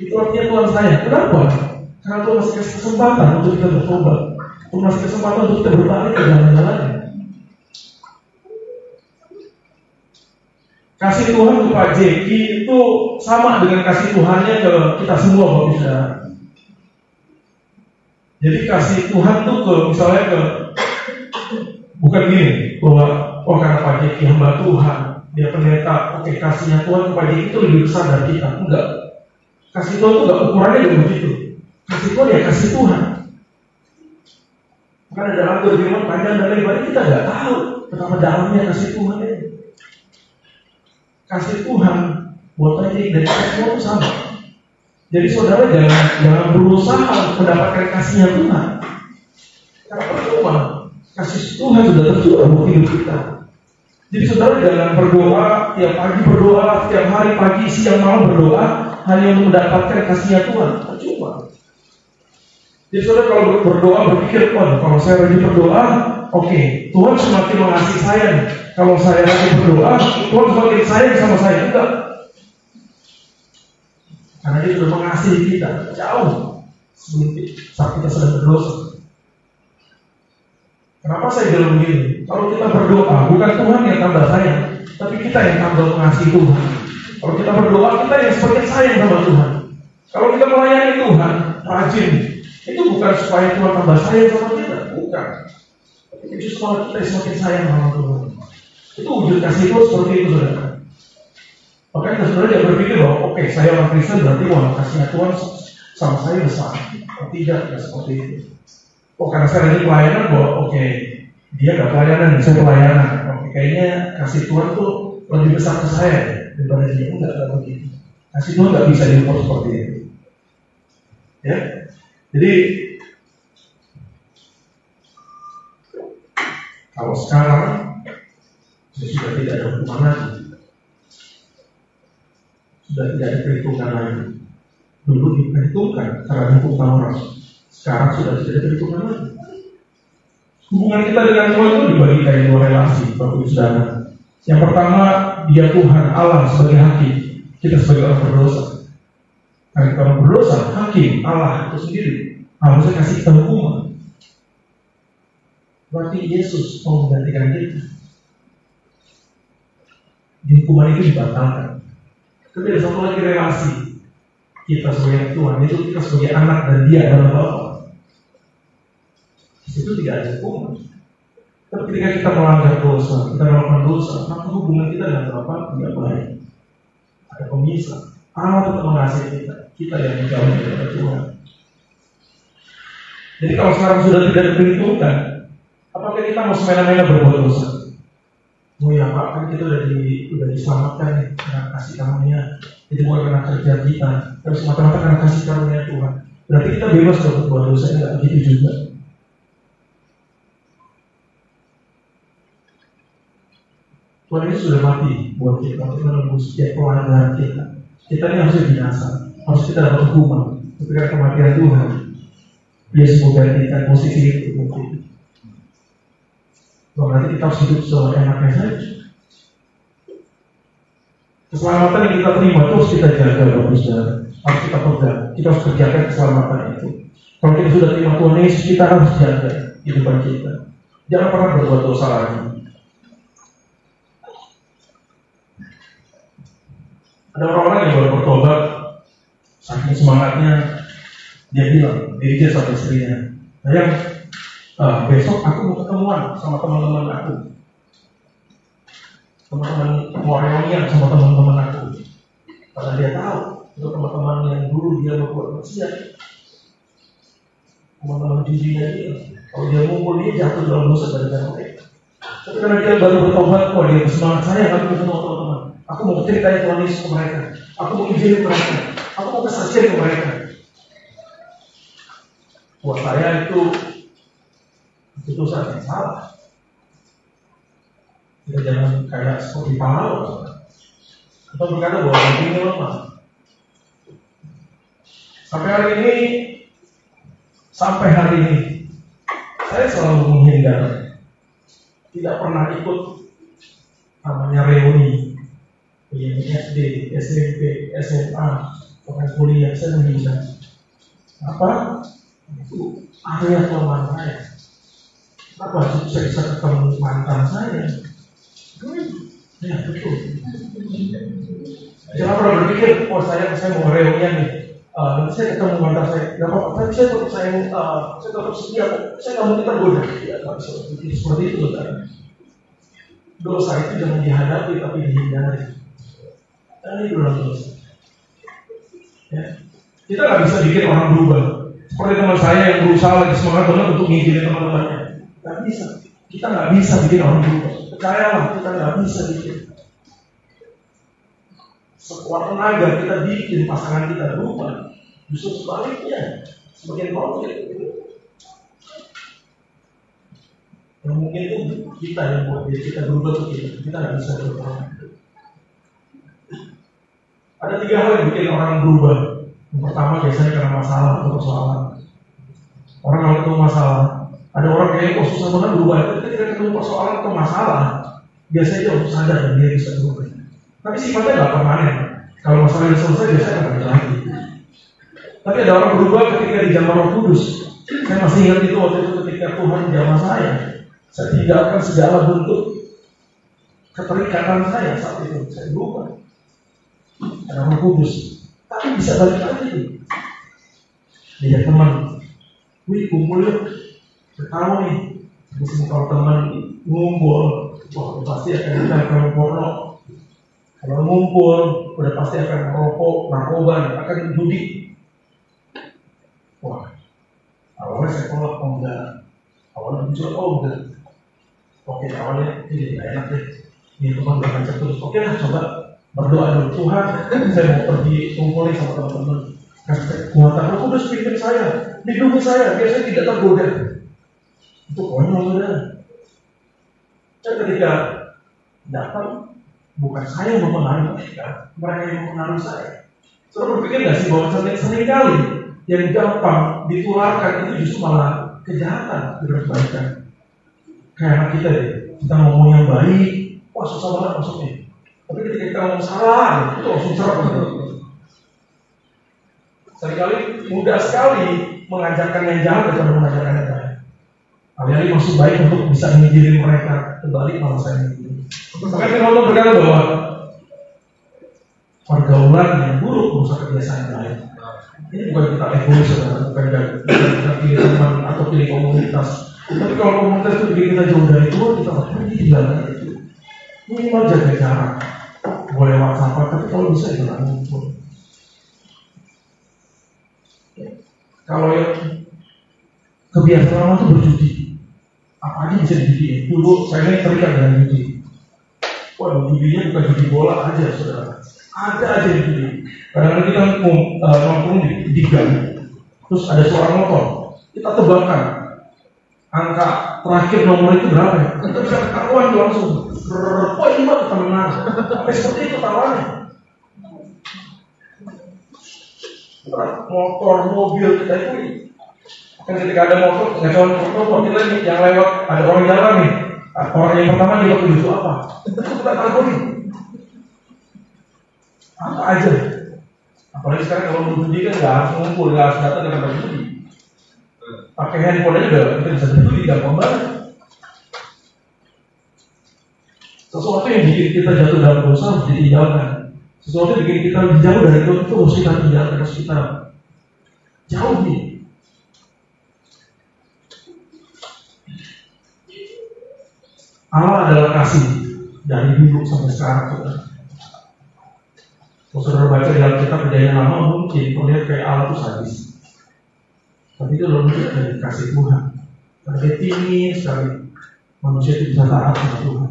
itu artinya Tuhan sayang. Kenapa? Karena Tuhan masih kasih kesempatan untuk kita bertobat, Tuhan masih kesempatan untuk kita berbalik ke jalan-jalannya. Kasih Tuhan ke Pak Jeki itu sama dengan kasih Tuhannya ke kita semua, Bapak Bisa. Jadi kasih Tuhan tuh misalnya bukan gini, bahwa karena Pak Jeki hamba Tuhan, dia pendeta, kasihnya Tuhan ke Pak Jeki itu lebih besar dari kita. Enggak. Kasih Tuhan tuh enggak ukurannya juga begitu. Kasih Tuhan ya kasih Tuhan. Karena dalam firman panjang dan lebar kita nggak tahu betapa dalamnya kasih Tuhan ini. Kasih Tuhan buat tadi dan kita semua itu sama. Jadi saudara jangan berusaha untuk mendapatkan kasihnya Tuhan. Karena percuma kasih Tuhan sudah tercurah untuk hidup kita. Jadi saudara jangan berdoa tiap pagi, berdoa tiap hari pagi, siang, malam berdoa hanya untuk mendapatkan kasihnya Tuhan. Percuma. Jadi saudara kalau berdoa berpikir, kalau saya rajin berdoa, Tuhan semakin mengasihi saya. Kalau saya rajin berdoa, Tuhan semakin sayang sama saya. Enggak. Karena Dia sudah mengasihi kita jauh sebelum saat kita sedang berdosa. Kenapa saya bilang begini? Kalau kita berdoa, bukan Tuhan yang tambah sayang, tapi kita yang tambah mengasihi Tuhan. Kalau kita berdoa, kita yang semakin sayang sama Tuhan. Kalau kita melayani Tuhan, rajin, itu bukan supaya Tuhan tambah sayang sama kita, bukan. Tapi justru malah kita semakin sayang sama Tuhan. Itu wujud kasih Tuhan seperti itu, saudara. Makanya kita sebenarnya tidak berpikir bahwa oke, saya orang Kristen berarti wah kasihnya Tuhan sama saya besar. Tidak seperti itu. Oh, karena saya ini pelayanan bahwa oke, dia gak pelayanan, saya pelayanan. Oke, kayaknya kasih Tuhan tuh lebih besar ke saya daripada dia. Enggak begitu. Kasih Tuhan gak bisa diukur seperti itu. Ya, jadi kalau sekarang sudah tidak ada hukuman lagi, sudah tidak ada perhitungan lagi. Dulu diperhitungkan karena hukum Taurat, sekarang sudah tidak ada perhitungan lagi. Hubungan kita dengan Tuhan itu dibagi kayak dua relasi, Bapak Ibu Saudara. Yang pertama, Dia Tuhan Allah sebagai hakim, kita sebagai orang berdosa. Karena kita orang berdosa, hakim Allah itu sendiri harusnya kasih kita hukuman. Berarti Yesus mau menggantikan kita. Di hukuman itu dibatalkan. Tapi ada satu lagi relasi kita sebagai Tuhan, itu kita sebagai anak dan Dia adalah Bapa. Itu tidak ada hukuman. Tapi ketika kita melanggar dosa, kita melakukan dosa, maka hubungan kita dengan Bapa tidak baik. Ada pemisah. Allah tetap mengasihi kita yang menjauh dari Tuhan. Jadi kalau sekarang sudah tidak diperhitungkan, apakah kita mau semena-mena berbuat dosa? Oh ya Pak, kan kita udah diselamatkan nih, karena kasih karunia. Itu bukan karena kerja kita, tapi semata-mata karena kasih karunia Tuhan. Berarti kita bebas untuk berbuat dosa, enggak begitu juga. Tuhan ini sudah mati buat kita untuk menembus setiap pelanggaran kita. Kita ini harusnya binasa, harus kita dapat hukuman. Tapi karena kematian Tuhan, Dia semua gantikan posisi itu mungkin. Berarti kita harus hidup seenaknya saja. Keselamatan yang kita terima terus kita jaga, Bapak Saudara. Harus kita pegang, kita harus kerjakan keselamatan itu. Kalau kita sudah terima Tuhan Yesus, kita harus jaga kehidupan kita. Jangan pernah berbuat dosa lagi. Ada orang-orang yang baru bertobat, saking semangatnya, dia bilang, dia sama istrinya, sayang, besok aku mau ketemuan sama teman-teman aku, teman-teman mau reunian sama teman-teman aku, karena dia tahu itu teman-teman yang dulu dia berbuat maksiat, teman-teman dirinya dia, kalau dia ngumpul dia jatuh dalam dosa gara-gara mereka. Tapi karena dia baru bertobat, kok dia bersemangat, saya akan ketemu teman-teman. Aku mau ceritain Tuhan Yesus ke mereka. Aku mau izin ke mereka. Aku mau kesaksian ke mereka. Buat saya itu dosa yang salah. Kita jangan kayak seperti pahlawan. Kita berkata bahwa ini lemah. Sampai hari ini, saya selalu menghindar. Tidak pernah ikut namanya reuni. SD, SMP, SMA, bahkan kuliah, saya menghindar. Apa? Itu area kelemahan saya. Apa? Saya bisa ketemu mantan saya. Ya betul. Jangan pernah berpikir, saya mau reunian nih. Nanti saya ketemu mantan saya. Gak apa-apa. Tapi saya tetap setia. Saya nggak mungkin tergoda. Ya, nggak bisa berpikir seperti itu, kan? Dosa itu jangan dihadapi, tapi dihindari. Dan itu adalah dosa. Ya. Kita nggak bisa bikin orang berubah. Seperti teman saya yang berusaha lagi semangat banget untuk ngizinin teman-temannya. Nggak bisa. Kita nggak bisa bikin orang berubah. Percayalah, kita nggak bisa bikin. Sekuat tenaga kita bikin pasangan kita berubah. Justru sebaliknya, semakin konflik. Yang mungkin itu kita yang buat diri kita berubah itu kita nggak bisa berubah. Ada 3 hal yang bikin orang berubah. Yang pertama biasanya karena masalah atau persoalan. Orang kalau ketemu masalah, ada orang kayak susah banget berubah. Ketika ketemu persoalan atau masalah, biasanya dia harus sadar dan dia bisa berubah. Tapi sifatnya nggak permanen. Kalau masalah sudah selesai, biasanya akan ada lagi. Tapi ada orang berubah ketika di zaman Roh Kudus. Saya masih ingat itu waktu itu ketika Tuhan menjamah saya tinggalkan segala bentuk keterikatan saya saat itu. Saya berubah. Ada Roh Kudus, tapi bisa balik lagi. Dia teman, kumpul yuk, ketawa nih, Di sini kalau teman ngumpul, wah pasti akan ada film porno. Kalau ngumpul, udah pasti akan merokok, narkoba, akan judi. Wah, awalnya saya tolak, oh enggak. Awalnya muncul, oh enggak. Oke, awalnya ini tidak enak deh. Ini teman berkaca terus. Oke lah, coba berdoa dulu. Tuhan, saya mau pergi kumpul nih sama teman-teman. Kasih kekuatan Roh Kudus pimpin saya, lindungi saya, biar saya tidak tergoda. Itu konyol sudah. Dan ketika datang, bukan saya yang mempengaruhi mereka yang mempengaruhi saya. Saudara berpikir nggak sih bahwa sering kali yang gampang ditularkan itu justru malah kejahatan daripada kebaikan. Kayak anak kita deh, kita ngomong yang baik, wah susah banget maksudnya. Tapi ketika kita ngomong salah, itu langsung serap. Seringkali mudah sekali mengajarkan yang jahat daripada mengajarkan yang baik. Alih-alih maksud baik untuk bisa mengirim mereka kembali malah saya mengirim. Maka Firman Tuhan berkata bahwa pergaulan yang buruk merusak kebiasaan yang baik. Ini bukan kita egois, bukan kita pilih teman atau pilih komunitas. Tapi kalau komunitas itu bikin kita jauh dari Tuhan, kita pergi tinggalkan itu. Minimal jaga jarak. Boleh WhatsApp, tapi kalau bisa jangan ngumpul. Kalau yang kebiasaan lama itu berjudi, apa aja bisa dijudiin. Dulu saya ini terikat dengan judi. Waduh, judinya bukan judi bola aja, saudara. Ada aja yang judi. Kadang-kadang kita nongkrong di gang, terus ada suara motor, kita tebakkan angka terakhir nomor itu berapa ya? Kita bisa ketahuan langsung. Oh ini mah kita menang. Sampai seperti itu tahuannya. Motor, mobil kita itu kan ketika ada motor, nggak cuma motor kita nih yang lewat, ada orang jalan nih, orang yang pertama dia waktu itu apa? Itu kita tahu nih apa aja. Apalagi sekarang kalau mau judi kan nggak harus ngumpul, nggak harus datang ke tempat judi. Pakai handphone aja udah kita bisa judi, gampang banget. Sesuatu yang bikin kita jatuh dalam dosa harus ditinggalkan. Sesuatu yang bikin kita jauh dari Tuhan itu harus kita tinggalkan, harus kita jauhi. Allah adalah kasih dari dulu sampai sekarang, saudara. Kalau saudara baca dalam kitab Perjanjian Lama mungkin melihat kayak Allah itu sadis, tapi itu belum tentu dari kasih Tuhan. Karena dia ingin sekali manusia itu bisa taat sama Tuhan.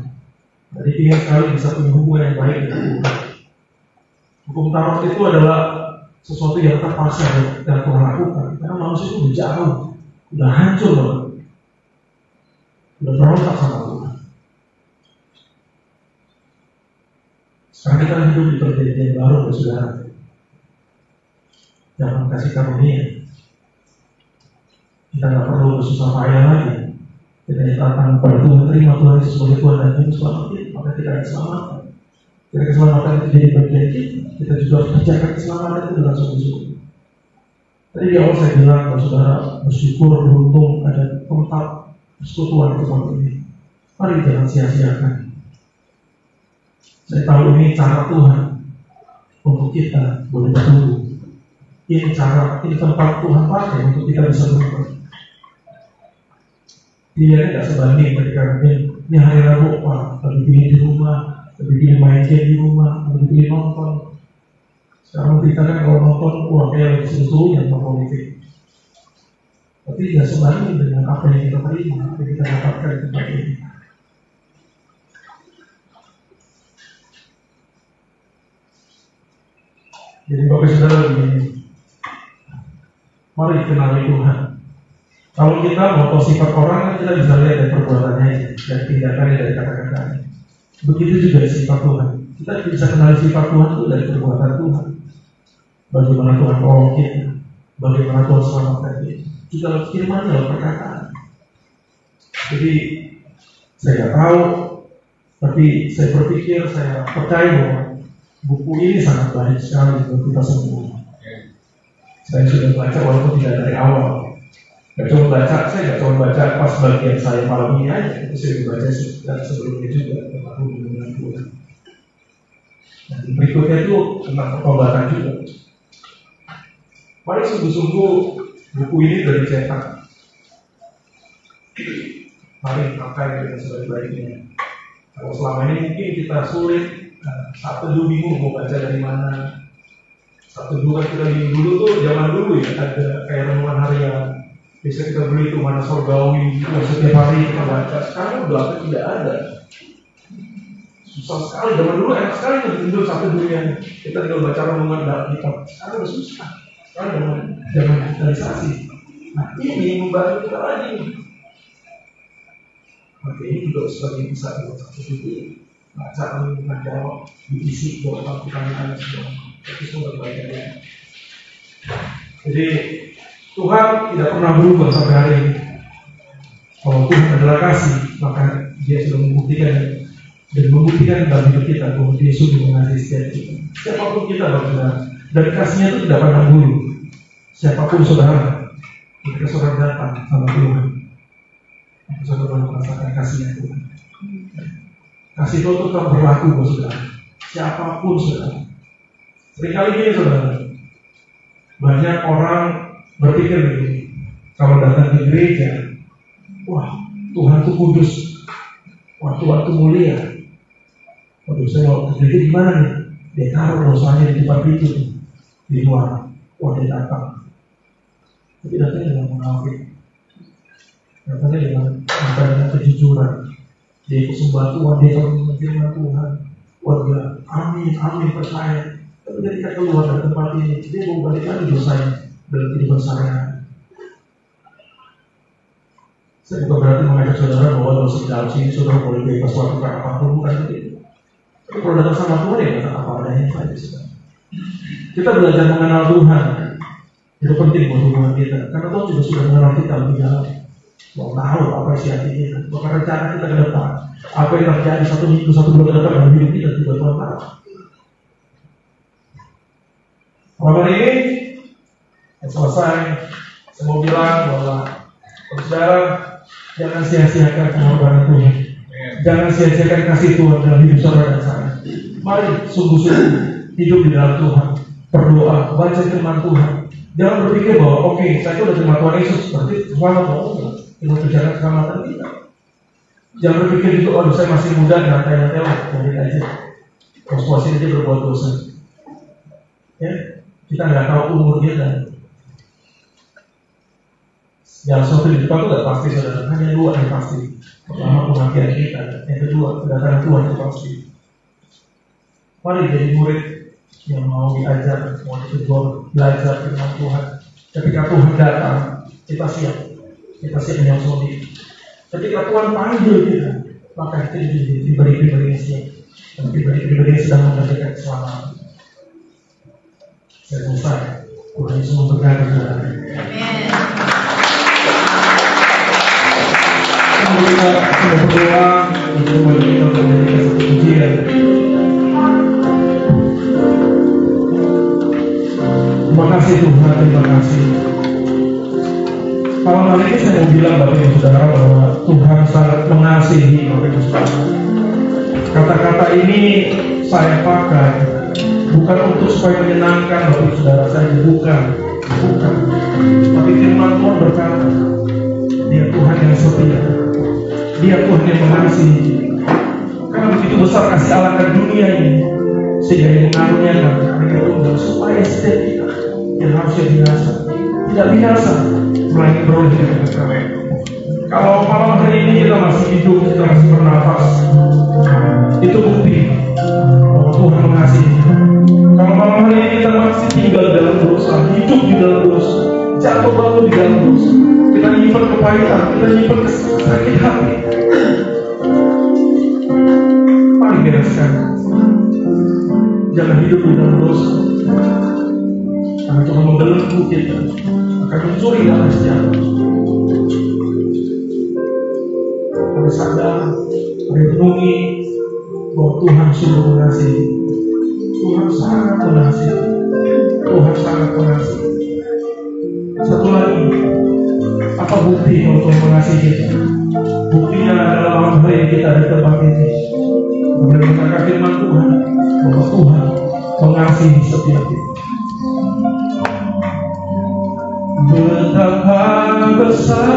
Jadi ingin sekali bisa punya hubungan yang baik dengan Tuhan. Hukum Taurat itu adalah sesuatu yang terpaksa yang Tuhan lakukan. Karena manusia itu udah jauh, udah hancur banget, udah berontak sama Tuhan. Sekarang kita hidup di perjanjian baru, saudara. Jangan kasih karunia. Kita nggak perlu bersusah payah lagi. Kita datang pada Tuhan, terima Tuhan Yesus sebagai Tuhan dan Juru Selamat kita, maka kita akan selamatkan. Jika keselamatan itu jadi bagian kita juga harus kerjakan keselamatan itu dengan sungguh-sungguh. Tadi di awal saya bilang bahwa saudara bersyukur, beruntung ada tempat persekutuan seperti ini. Mari jangan sia-siakan. Saya tahu ini cara Tuhan untuk kita boleh bertumbuh. Ini tempat Tuhan pakai untuk kita bisa berubah. Dia tidak sebanding ketika mungkin ini hari Rabu, lebih pilih di rumah, lebih pilih main game di rumah, lebih pilih nonton. Sekarang kita kan kalau nonton, kayak sesuatu yang politik. Tapi tidak sebanding dengan apa yang kita terima, apa yang kita dapatkan di tempat ini. Jadi Bapak Saudara begini, mari kenali Tuhan. Kalau kita mau tahu sifat orang, kita bisa lihat dari perbuatannya, dari tindakannya, dari kata-katanya. Begitu juga sifat Tuhan. Kita bisa kenali sifat Tuhan itu dari perbuatan Tuhan. Bagaimana Tuhan tolong kita, bagaimana Tuhan selamatkan kita. Juga firman dalam perkataan. Jadi saya tidak tahu, tapi saya berpikir, saya percaya bahwa buku ini sangat baik sekali untuk kita semua. Saya sudah baca walaupun tidak dari awal. Saya nggak cuma baca pas bagian saya malam ini aja, itu saya baca dan sebelumnya juga tentang hubungan dengan Tuhan. Dan berikutnya itu tentang pertobatan juga. Mari sungguh-sungguh buku ini sudah dicetak. Mari pakai dengan sebaik-baiknya. Kalau selama ini mungkin kita sulit, Sabtu dulu bingung mau baca dari mana. Sabtu dulu kan kita bingung dulu tuh, zaman dulu ya, ada kayak renungan harian. Bisa kita beli tuh mana surgawi, setiap hari kita baca. Sekarang udah tidak ada. Susah sekali, zaman dulu enak sekali tuh tidur Sabtu dulu yang kita tinggal baca renungan dalam kitab. Sekarang udah susah. Sekarang zaman digitalisasi. Nah ini membantu kita lagi. Oke, ini juga sebagai bisa buat satu titik. Baca menunjukkan jawab, diisi doa pertanyaan semua. Itu semua berbahaya. Jadi Tuhan tidak pernah berubah sampai hari ini. Kalau Tuhan adalah kasih, maka Dia sudah membuktikan dan membuktikan dalam hidup kita bahwa Dia sudah mengasihi setiap kita. Siapapun kita, saudara, dan kasihnya itu tidak pernah buru. Siapapun saudara, ketika saudara datang sama Tuhan, saudara merasakan kasihnya Tuhan. Kasih itu tetap berlaku buat saudara. Siapapun saudara. Seringkali gini saudara, banyak orang berpikir begini, kalau datang ke gereja, wah Tuhan itu kudus, wah Tuhan itu mulia. Waduh, saya mau ke gereja di mana nih? Dia taruh dosanya di tempat itu tuh, di luar. Wah dia datang. Tapi datangnya dengan munafik, datangnya dengan kejujuran. Dia ikut sembah Tuhan, dia akan menerima Tuhan. Warga, amin, amin percaya. Tapi ketika keluar dari tempat ini, dia mau balik lagi dosanya dalam kehidupan sehari-hari. Saya bukan berarti mengajak saudara bahwa dosa dalam sini saudara boleh bebas lakukan apapun, bukan itu. Tapi kalau datang sama Tuhan ya datang apa adanya saja saudara. Kita belajar mengenal Tuhan. Itu penting buat hubungan kita. Karena Tuhan juga sudah mengenal kita lebih dalam. Mau tahu apa isi hati kita, bahkan rencana kita ke depan. Apa yang terjadi 1 minggu, 1 bulan ke depan dalam hidup kita juga Tuhan tahu. Malam ini selesai. Saya mau bilang bahwa saudara jangan sia-siakan pengorbanan Tuhan. Jangan sia-siakan kasih Tuhan dalam hidup saudara dan saya. Mari sungguh-sungguh hidup di dalam Tuhan, berdoa, baca firman Tuhan. Jangan berpikir bahwa oke, saya sudah terima Tuhan Yesus, berarti selamat dong. Itu perjalanan keselamatan kita. Jangan berpikir itu, aduh saya masih muda, nyantai-nyantai lah, jadi aja. Puas-puasin aja berbuat dosa. Ya, kita nggak tahu umur kita. Yang suatu di depan itu nggak pasti, saudara. Hanya 2 yang pasti. Pertama kematian kita, yang kedua kedatangan Tuhan itu pasti. Mari jadi murid yang mau diajar, mau ditegur, belajar firman Tuhan. Ketika Tuhan datang, kita siap menjawab semua. Ketika Tuhan panggil kita, maka kita diberi pribadi yang siap, dan pribadi yang sedang mengerjakan keselamatan. Saya selesai. Tuhan Yesus memberkati saudara. Kita sudah berdoa untuk kita menjadi satu pujian. Terima kasih Tuhan, terima kasih. Malam hari ini saya mau bilang Bapak Ibu Saudara bahwa Tuhan sangat mengasihi Bapak Ibu Saudara. Kata-kata ini saya pakai bukan untuk supaya menyenangkan Bapak Ibu Saudara saya, bukan. Tapi firman Tuhan berkata, Dia Tuhan yang setia, Dia Tuhan yang mengasihi. Karena begitu besar kasih Allah ke dunia ini, sehingga Dia mengaruniakan Anak Tunggal supaya setiap kita yang harusnya binasa tidak binasa, melainkan beroleh dengan kekayaan. Kalau malam hari ini kita masih hidup, kita masih bernafas, itu bukti bahwa Tuhan mengasihi. Kalau malam hari ini kita masih tinggal dalam dosa, hidup di dalam dosa, jatuh bangun di dalam dosa, kita nyimpan kepahitan, kita nyimpan sakit hati, mari bereskan. Jangan hidup di dalam dosa, karena Tuhan membelenggu kita, akan mencuri darah sejarah. Mari sadar, mari renungi bahwa Tuhan sungguh mengasihi. Tuhan sangat mengasihi. Tuhan sangat mengasihi. Satu lagi, apa bukti bahwa Tuhan mengasihi kita? Buktinya adalah malam hari kita di tempat ini. Mendengarkan firman Tuhan bahwa Tuhan mengasihi setiap kita. Betapa besar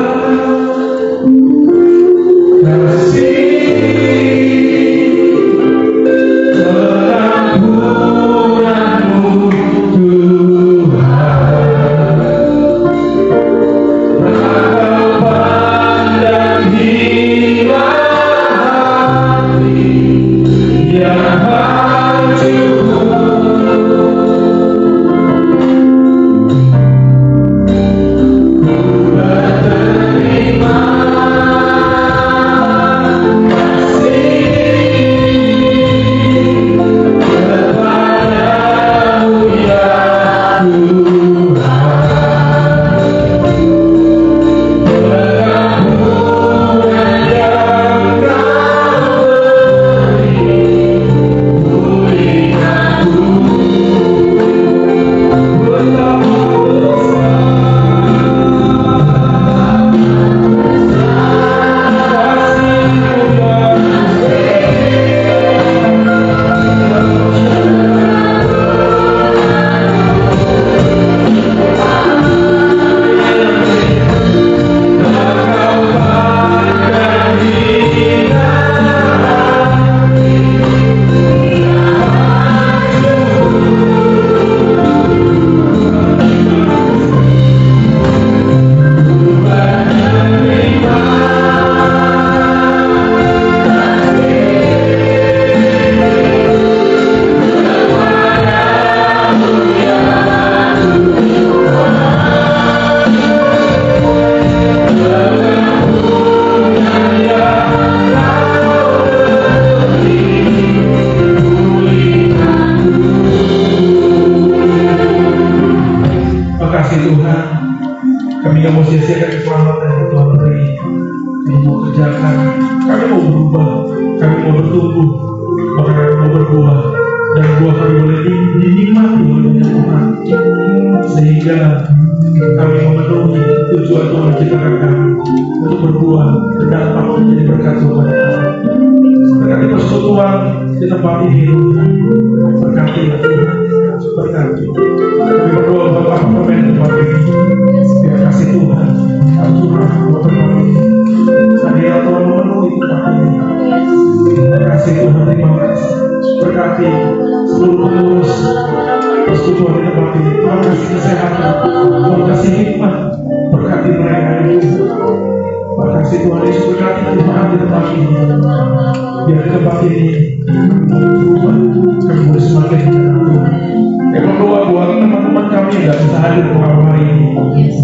kami mau berubah, kami mau bertumbuh, bahkan kami mau berbuah, dan buah kami boleh dinikmati oleh banyak orang, sehingga kami memenuhi tujuan Tuhan menciptakan kami untuk berbuah dan dapat menjadi berkat Tuhan. Berkati persekutuan di tempat ini, berkati Tuhan, berkati. Kami berdoa buat apartemen di tempat ini, biar kasih Tuhan curah buat tempat ini. Hadirat Tuhan memenuhi tempat ini. Terima kasih Tuhan, terima kasih. Berkati seluruh pengurus persekutuan di tempat ini. Tuhan kasih kesehatan, Tuhan kasih hikmat, berkati mereka yang Tuhan. Terima kasih Tuhan Yesus, berkati Tuhan di tempat ini. Biar di tempat ini berubah, kami boleh semakin mengenal Tuhan. Kami berdoa buat teman-teman kami yang tidak bisa hadir ke malam hari ini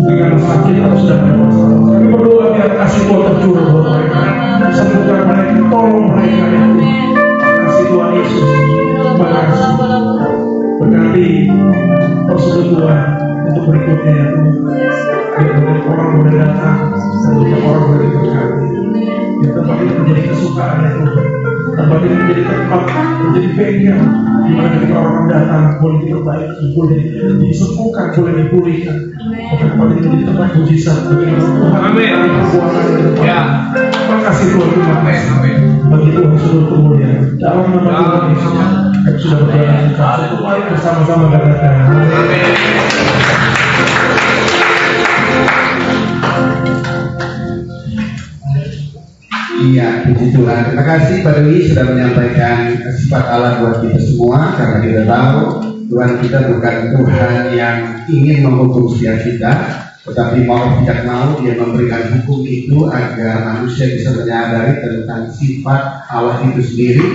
dengan sakit atau sedang ada masalah. Kami berdoa biar kasih Tuhan tercurah buat mereka, sembuhkan mereka, tolong mereka ya Tuhan. Kasih Tuhan Yesus, terima kasih. Berkati persekutuan untuk berikutnya ya Tuhan. Biar banyak orang boleh datang dan banyak orang boleh diberkati. Biar tempat ini menjadi kesukaan ya Tuhan. Tempat ini menjadi tempat, menjadi bengkel di mana ketika orang datang boleh diperbaiki, boleh disembuhkan, boleh dipulihkan. Tempat ini menjadi tempat mujizat bagi Tuhan. Amin. Ya. Terima kasih Tuhan, terima kasih. Bagi Tuhan seluruh kemuliaan. Dalam nama Tuhan Yesus, kami sudah berdoa dan berkata, mari bersama-sama katakan. Amin. Iya, puji Tuhan. Terima kasih Pak Dewi sudah menyampaikan sifat Allah buat kita semua, karena kita tahu Tuhan kita bukan Tuhan yang ingin menghukum setiap kita, tetapi mau tidak mau Dia memberikan hukum itu agar manusia bisa menyadari tentang sifat Allah itu sendiri.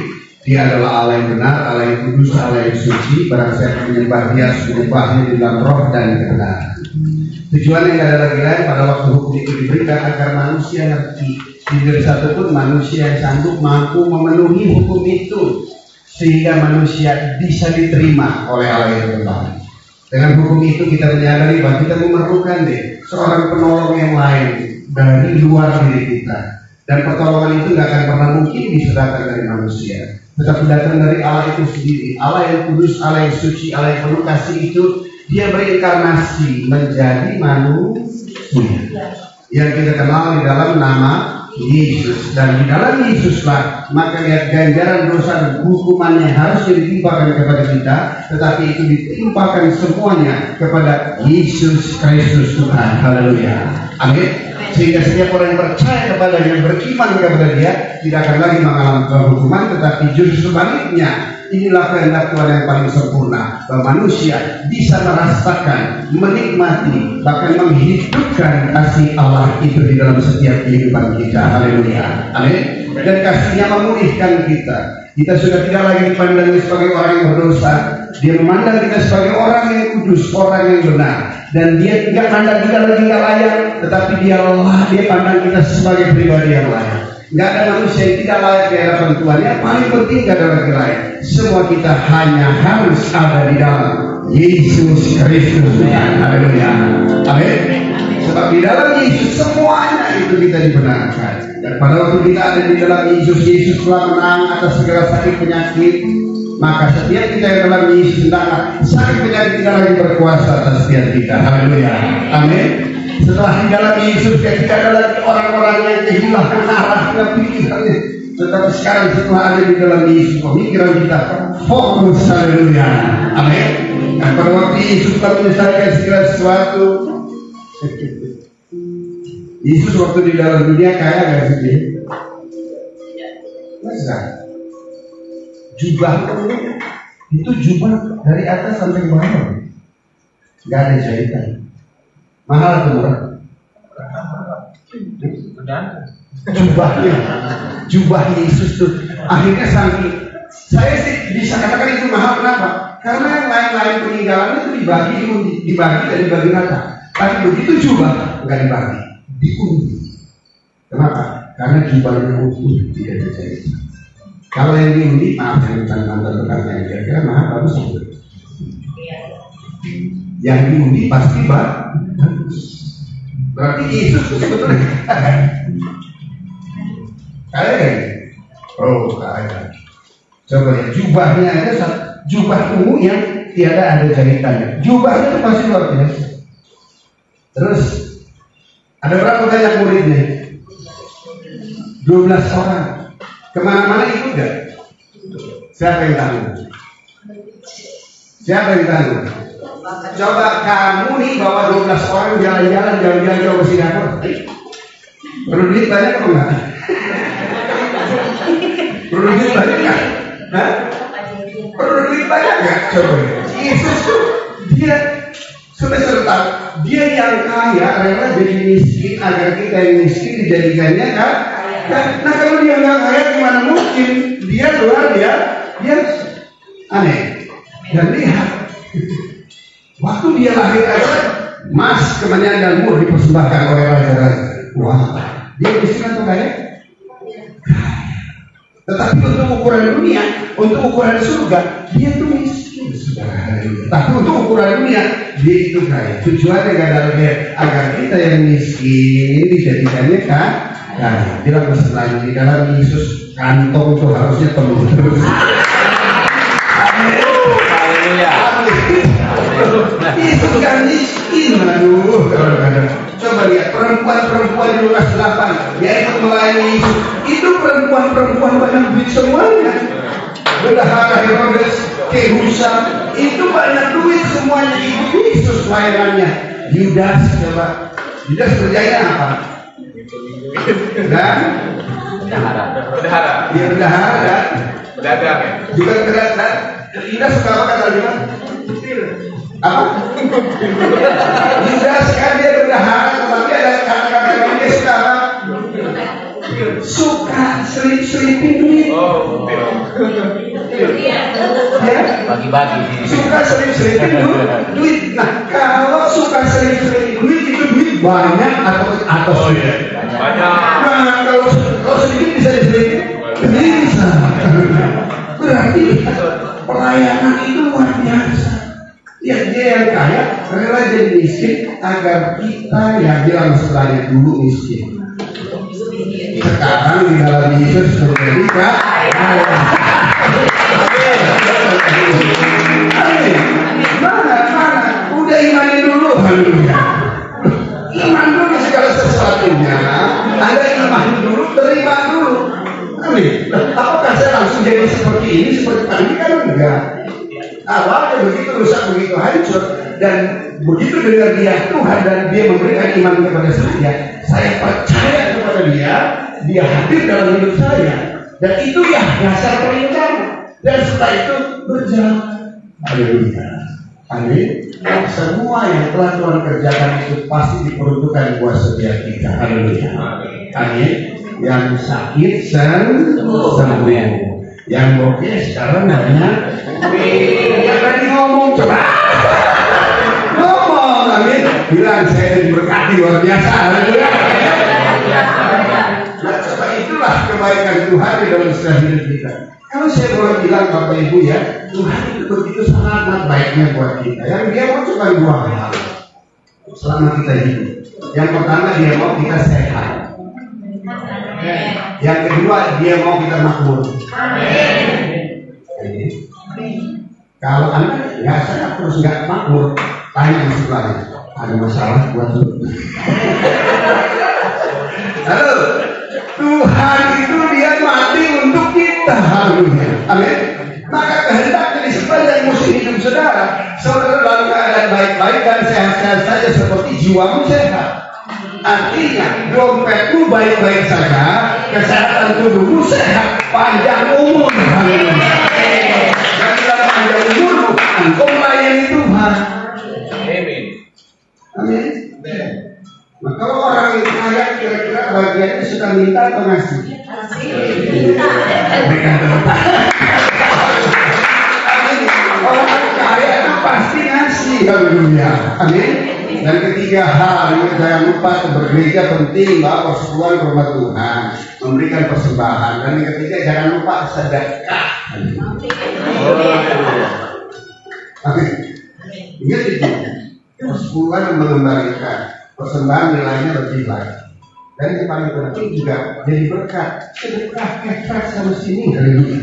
Dia adalah Allah yang benar, Allah yang kudus, Allah yang suci. Barang siapa menyembah Dia, menyembahnya di dalam roh dan kebenaran. Tujuan yang ada lagi lain pada waktu hukum itu diberikan agar manusia ngerti. Tidak satupun manusia yang sanggup mampu memenuhi hukum itu sehingga manusia bisa diterima oleh Allah yang benar. Dengan hukum itu kita menyadari bahwa kita memerlukan seorang penolong yang lain dari luar diri kita, dan pertolongan itu tidak akan pernah mungkin bisa datang dari manusia, tetapi datang dari Allah itu sendiri. Allah yang kudus, Allah yang suci, Allah yang penuh kasih itu Dia berinkarnasi menjadi manusia yang kita kenal di dalam nama Yesus, dan di dalam Yesuslah maka lihat ganjaran dosa dan hukumannya harusnya ditimpakan kepada kita, tetapi itu ditimpakan semuanya kepada Yesus Kristus Tuhan. Haleluya, amin. Sehingga setiap orang yang percaya kepada Dia, beriman kepada Dia, tidak akan lagi mengalami hukuman, tetapi justru sebaliknya. Inilah kehendak Tuhan yang paling sempurna, bahwa manusia bisa merasakan, menikmati, bahkan menghidupkan kasih Allah itu di dalam setiap kehidupan kita. Haleluya, amin. Dan kasih-Nya memulihkan kita. Kita sudah tidak lagi dipandang sebagai orang yang berdosa. Dia memandang kita sebagai orang yang kudus, orang yang benar. Dan Dia tidak pandang kita lagi nggak layak, tetapi Dia pandang kita sebagai pribadi yang layak. Nggak ada manusia yang tidak layak di hadapan Tuhan. Yang paling penting nggak ada lagi layak. Semua kita hanya harus ada di dalam Yesus Kristus Tuhan. Haleluya, amin. Sebab di dalam Yesus semuanya itu kita dibenarkan. Dan pada waktu kita ada di dalam Yesus, Yesus telah menang atas segala sakit penyakit. Maka setiap kita yang dalam Yesus, sakit penyakit tidak lagi berkuasa atas setiap kita. Haleluya, amin. Setelah di dalam Yesus, tidak ada lagi orang-orang yang kehilangan arah dan pikirannya. Tetapi sekarang setelah ada di dalam Yesus, pemikiran kita fokus. Haleluya, amin. Dan pada waktu Yesus telah menyelesaikan segala sesuatu. Yesus waktu di dalam dunia kaya gak sih? Masa? Jubah itu jubah dari atas sampai ke bawah, gak ada jahitan. Mahal atau murah? Jubah Yesus tuh akhirnya sampai saya sih bisa katakan itu mahal. Kenapa? Karena yang lain-lain peninggalan itu dibagi dan dibagi rata. Tapi begitu jubah nggak dibagi, diundi. Kenapa? Karena jubahnya utuh, tidak dijahit. Kalau yang diundi, maaf yang bukan mantan-mantan yang kira-kira mahal bagus saja. Yang diundi pasti bagus. Berarti Yesus itu sebetulnya Kaya kan? Oh, kaya. Coba lihat jubahnya aja, jubah ungu yang tiada ada jahitannya. Jubahnya itu pasti luar biasa. Terus ada berapa banyak muridnya? 12 orang. Kemana-mana ikut gak? Siapa yang tahu? Siapa yang tahu? Coba kamu nih bawa 12 orang jalan-jalan jauh-jauh ke Singapura. Perlu duit banyak apa enggak? Perlu duit banyak nggak? Hah? Perlu duit banyak nggak? Coba. Yesus tuh dia serta dia yang kaya rela jadi miskin agar kita yang miskin dijadikannya kan? Nah kalau dia nggak kaya gimana mungkin? Dia luar dia aneh. Dan lihat waktu dia lahir aja emas, kemenyan dan mur dipersembahkan oleh raja-raja. Wah, dia miskin atau kaya? Tetapi untuk ukuran dunia, untuk ukuran surga, dia itu miskin, saudara. Tapi untuk ukuran dunia, dia itu kaya. Tujuannya agar kita yang miskin ini dijadikannya kan? Nah, bilang pesan di dalam Yesus kantong itu harusnya penuh terus. Haleluya. Itu kan miskin, aduh. Coba lihat perempuan-perempuan di luar 8 yaitu melayani Yesus. Itu perempuan-perempuan banyak duit semuanya. Bendahara Herodes, Kehusa, itu banyak duit semuanya. Itu Yesus layanannya. Yudas, coba Yudas kerjanya apa? Dan Bendahara. dia bendahara dan Pedagang ya. juga kerja. Yudas suka apa kata dia? Apa? Yudas kan dia berdahara, tetapi ada kata-kata dia suka apa? Suka selip-selipin duit. Oh, Ya? bagi-bagi. Suka selip-selipin duit. Nah, kalau suka selip-selipin duit itu duit banyak atau sedikit? Banyak. Nah, kalau sedikit bisa diselipin? Bisa. Berarti pelayanan itu luar biasa. Ya dia yang kaya rela jadi miskin agar kita yang bilang sebelahnya dulu miskin. Sekarang di dalam Yesus menjadi kaya. Mana? Udah imani dulu, haleluya. Iman dulu segala sesuatunya. Anda iman dulu, terima dulu. Amin. Apakah saya langsung jadi seperti ini, seperti tadi? Kan enggak. Awalnya begitu rusak, begitu hancur, dan begitu dengar dia Tuhan dan dia memberikan iman kepada saya percaya kepada dia hadir dalam hidup saya, dan itu ya dasar perencanaan, dan setelah itu berjalan. Haleluya. Amin. Semua yang telah Tuhan kerjakan itu pasti diperuntukkan buat setiap kita. Haleluya. Amin. Yang sakit sembuh. Yang bokeh sekarang namanya yang tadi ngomong coba ngomong, amin. Bilang saya diberkati luar biasa. Haleluya. Nah, coba itulah kebaikan Tuhan di dalam setiap hidup kita. Kalau saya boleh bilang Bapak Ibu ya, Tuhan itu begitu sangat baiknya buat kita. Yang dia mau cuma 2 hal selama kita hidup. Yang pertama dia mau kita sehat. Yang kedua dia mau kita makmur. Kalau Anda nggak sehat terus nggak makmur, tanya di sebelahnya, ada masalah buat lu. Halo, Tuhan itu dia mati untuk kita. Haleluya. Amin. Maka kehendaknya di sepanjang musim hidup saudara dalam keadaan baik-baik dan sehat-sehat saja seperti jiwamu sehat. Artinya dompetmu baik-baik saja, kesehatan tubuhmu sehat, panjang umur. Haleluya. Dan dalam panjang umurmu, engkau melayani Tuhan. Amin. Amin. Nah, kalau orang yang kaya kira-kira bagiannya suka minta atau ngasih? Berikan tepuk tangan. Amin. Orang kaya itu pasti ngasih. Haleluya. Amin. Dan ketiga hal yang jangan lupa bergereja penting, bawa persekutuan ke rumah Tuhan, memberikan persembahan. Dan yang ketiga jangan lupa sedekah. Amin. Ingat itu, persekutuan mengembalikan, persembahan nilainya lebih baik. Dan yang paling penting juga jadi berkat. Sedekah ikhlas harus ini. Haleluya.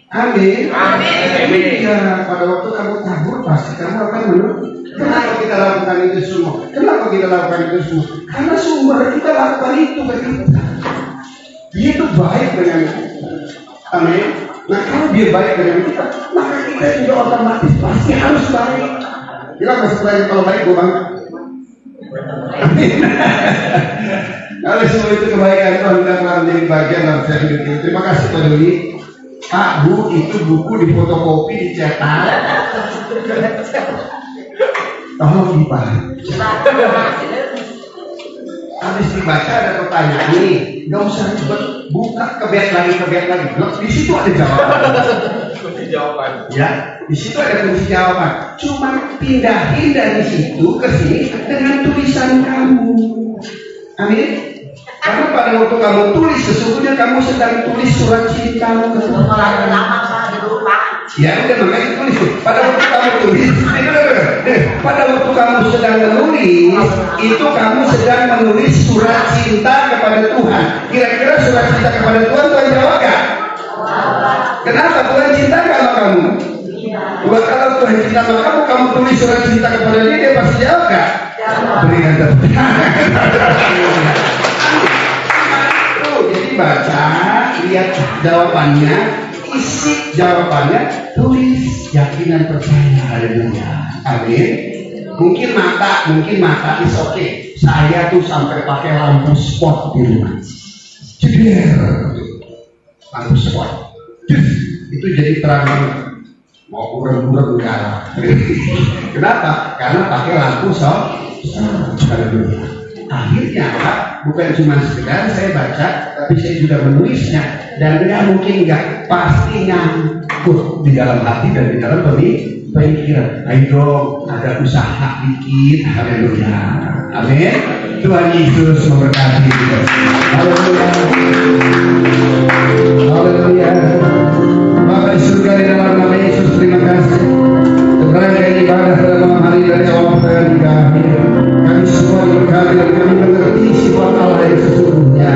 Amin. Amin. Ya, pada waktu kamu tabur pasti kamu akan menurut. Kenapa kita lakukan itu semua? Kenapa kita lakukan itu semua? Karena sumber kita lakukan itu ke kita. Dia itu baik dengan kita. Amin. Nah, kalau dia baik dengan kita, maka kita juga otomatis pasti harus baik. Bilang masih baik, kalau baik gue bangga. Amin. Kalau semua itu kebaikan Tuhan kita telah menjadi bagian dalam saya hidup ini. Terima kasih Pak Dodi. Pak, Bu, itu buku difotokopi, dicetak. Tolong dibaca. Habis dibaca ada pertanyaan nih, nggak usah ribet, buka kebet lagi. Di situ ada jawaban. Kunci jawaban. Ya, di situ ada kunci jawaban. Cuma pindahin dari situ ke sini dengan tulisan kamu. Amin. Karena pada waktu kamu tulis, sesungguhnya kamu sedang tulis surat cintamu ke Tuhan. Ya udah makanya tulis. Pada waktu kamu tulis, pada waktu kamu sedang menulis, itu kamu sedang menulis surat cinta kepada Tuhan. Kira-kira surat cinta kepada Tuhan jawab gak? Kenapa Tuhan cinta gak sama kamu? Buat kalau Tuhan cinta sama kamu, kamu tulis surat cinta kepada dia pasti jawab gak? Berikan tepuk tangan. Jadi baca, lihat jawabannya, isi jawabannya, tulis, yakin dan percaya. Haleluya. Amin. Mungkin mata is okay. Saya tuh sampai pakai lampu spot di rumah. Jeder. Lampu spot. Itu jadi terang. Mau kurang-kurang enggak. Kenapa? Karena pakai lampu spot. Haleluya. Akhirnya bukan cuma sekedar saya baca, tapi saya juga menulisnya, dan nggak mungkin nggak, pasti nyangkut di dalam hati dan di dalam pemikiran. Ayo ada usaha dikit. Haleluya. Amin. Tuhan Yesus memberkati kita. Haleluya. Haleluya. Bapak di surga di dalam nama Yesus, terima kasih. Rangkaian ibadah pada malam hari dari awal sampai hingga akhir, kami semua berkali dan kami mengerti sifat Allah yang sesungguhnya.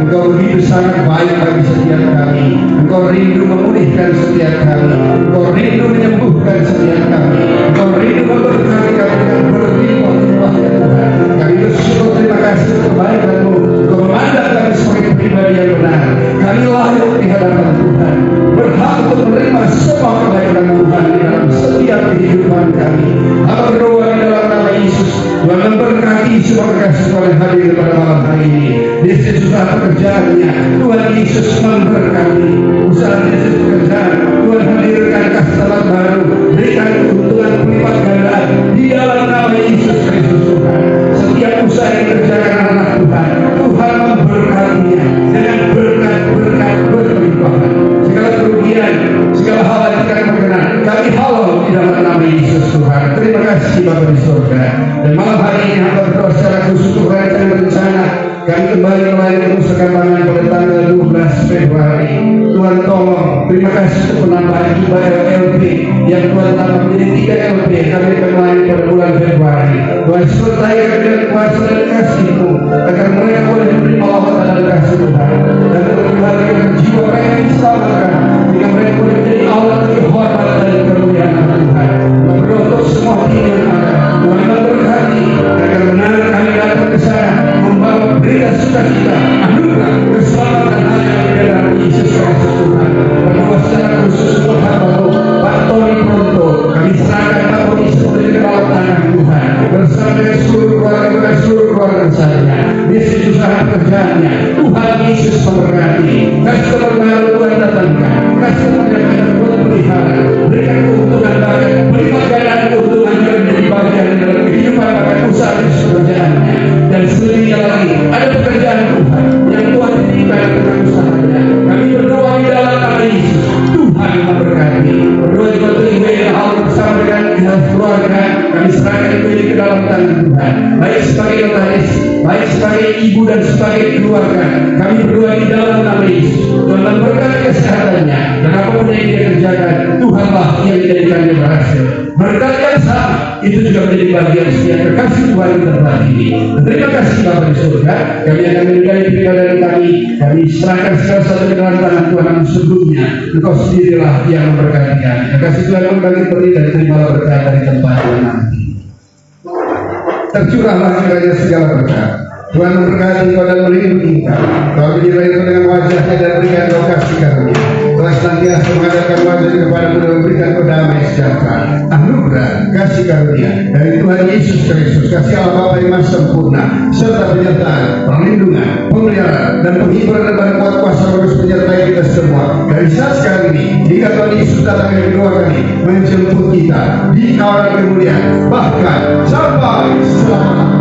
Engkau begitu sangat baik bagi setiap kami. Engkau rindu memulihkan setiap kami. Engkau rindu menyembuhkan setiap kami. Engkau rindu memberkati kami dengan berlimpah-limpah ya Tuhan. Kami bersyukur, terima kasih untuk kebaikan-Mu. Engkau memandang kami sebagai pribadi yang benar. Kami layak di hadapan Tuhan, berhak untuk menerima semua kebaikan Tuhan di dalam setiap kehidupan kami. Hamba berdoa di dalam nama Yesus, Tuhan memberkati semua kekasih Tuhan hadir pada malam hari ini. Di sesudah pekerjaannya, Tuhan Yesus memberkati usaha Yesus pekerjaan. Tuhan hadirkan kasih baru, berikan keuntungan berlipat ganda di dalam nama Yesus Kristus Tuhan. Setiap usaha yang dikerjakan anak Tuhan, Tuhan memberkatinya dengan berkat-berkat berlimpahan. Segala kerugian, segala hal yang tidak berkenan, kami halau di dalam nama Yesus Tuhan. Terima kasih Bapa di surga. Dan malam hari ini hamba berdoa secara khusus untuk rancang berencana kami kembali melayani kerusakan pangan pada tanggal 12 Februari. Tuhan tolong, terima kasih untuk penambahan jumlah LP yang Tuhan tambah menjadi 3 LP. Kami akan melayani pada bulan Februari. Tuhan sertai kami dengan kuasa dan kasih-Mu agar mereka boleh menerima lawatan dan kasih Tuhan, dan untuk membahagiakan jiwa mereka yang diselamatkan, sehingga mereka boleh menjadi alat bagi hormat dan kemuliaan Tuhan. Berdoa untuk semua tim yang ada, Tuhan memberkati agar benar kami datang ke sana membawa berita sukacita, anugerah, keselamatan hanya di dalam Yesus Kristus Tuhan. Berdoa secara khusus untuk hamba-Mu Pak Tony Pronto, kami serahkan Pak Tony sepenuhnya ke dalam tangan Tuhan, bersama dengan seluruh keluarga besarnya, di usaha pekerjaannya. Tuhan Yesus memberkati. Kasih keberkahan Tuhan datangkan, kasih keberkahan Tuhan pelihara, berikan keuntungan bahkan berlipat ganda keuntungan yang menjadi bagian dalam kehidupan bahkan usaha dan pekerjaannya. Dan selebihnya lagi ada pekerjaan Tuhan yang Tuhan titipkan dengan usahanya. Kami berdoa di dalam nama Yesus, Tuhan memberkati. Berdoa juga untuk ibu yang hal bersama dengan keluarga, kami serahkan ibu ini ke dalam tangan Tuhan. Baik sebagai notaris, baik sebagai ibu dan sebagai keluarga, kami berdoa di dalam nama Yesus. Tuhan memberkati kesehatannya, dan apapun yang dia kerjakan, Tuhanlah yang menjadikannya berhasil. Berkat yang sama itu juga menjadi bagian setiap kekasih Tuhan yang terbaik ini. Terima kasih Bapa di surga, kami akan menikahi pribadi kami serahkan segala sesuatu ke dalam tangan Tuhan yang sebelumnya. Engkau sendirilah yang memberkati kami. Terima kasih Tuhan membagi beri dan terimalah berkat dari tempat yang nanti. Tercurahlah kiranya segala berkat. Tuhan memberkati engkau dan melindungi engkau. Kau menyertai dengan wajahnya dan berikan kau kasih karunia. Telah senantiasa mengadakan wajah kepadamu dan memberikan kau damai sejahtera, anugerah, kasih karunia dari Tuhan Yesus Kristus, kasih Allah Bapa yang Maha Sempurna, serta penyertaan, perlindungan, pemeliharaan dan penghiburan dan kuat kuasa Roh menyertai kita semua dari saat sekarang ini hingga Tuhan Yesus datang yang kedua kali menjemput kita di kawanan kemuliaan, bahkan sampai selama.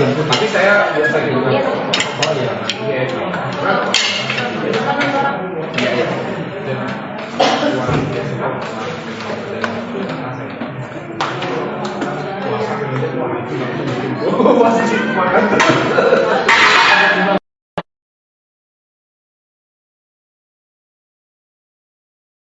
Tapi saya biasa gitu. Oh iya. Iya. Masih makan.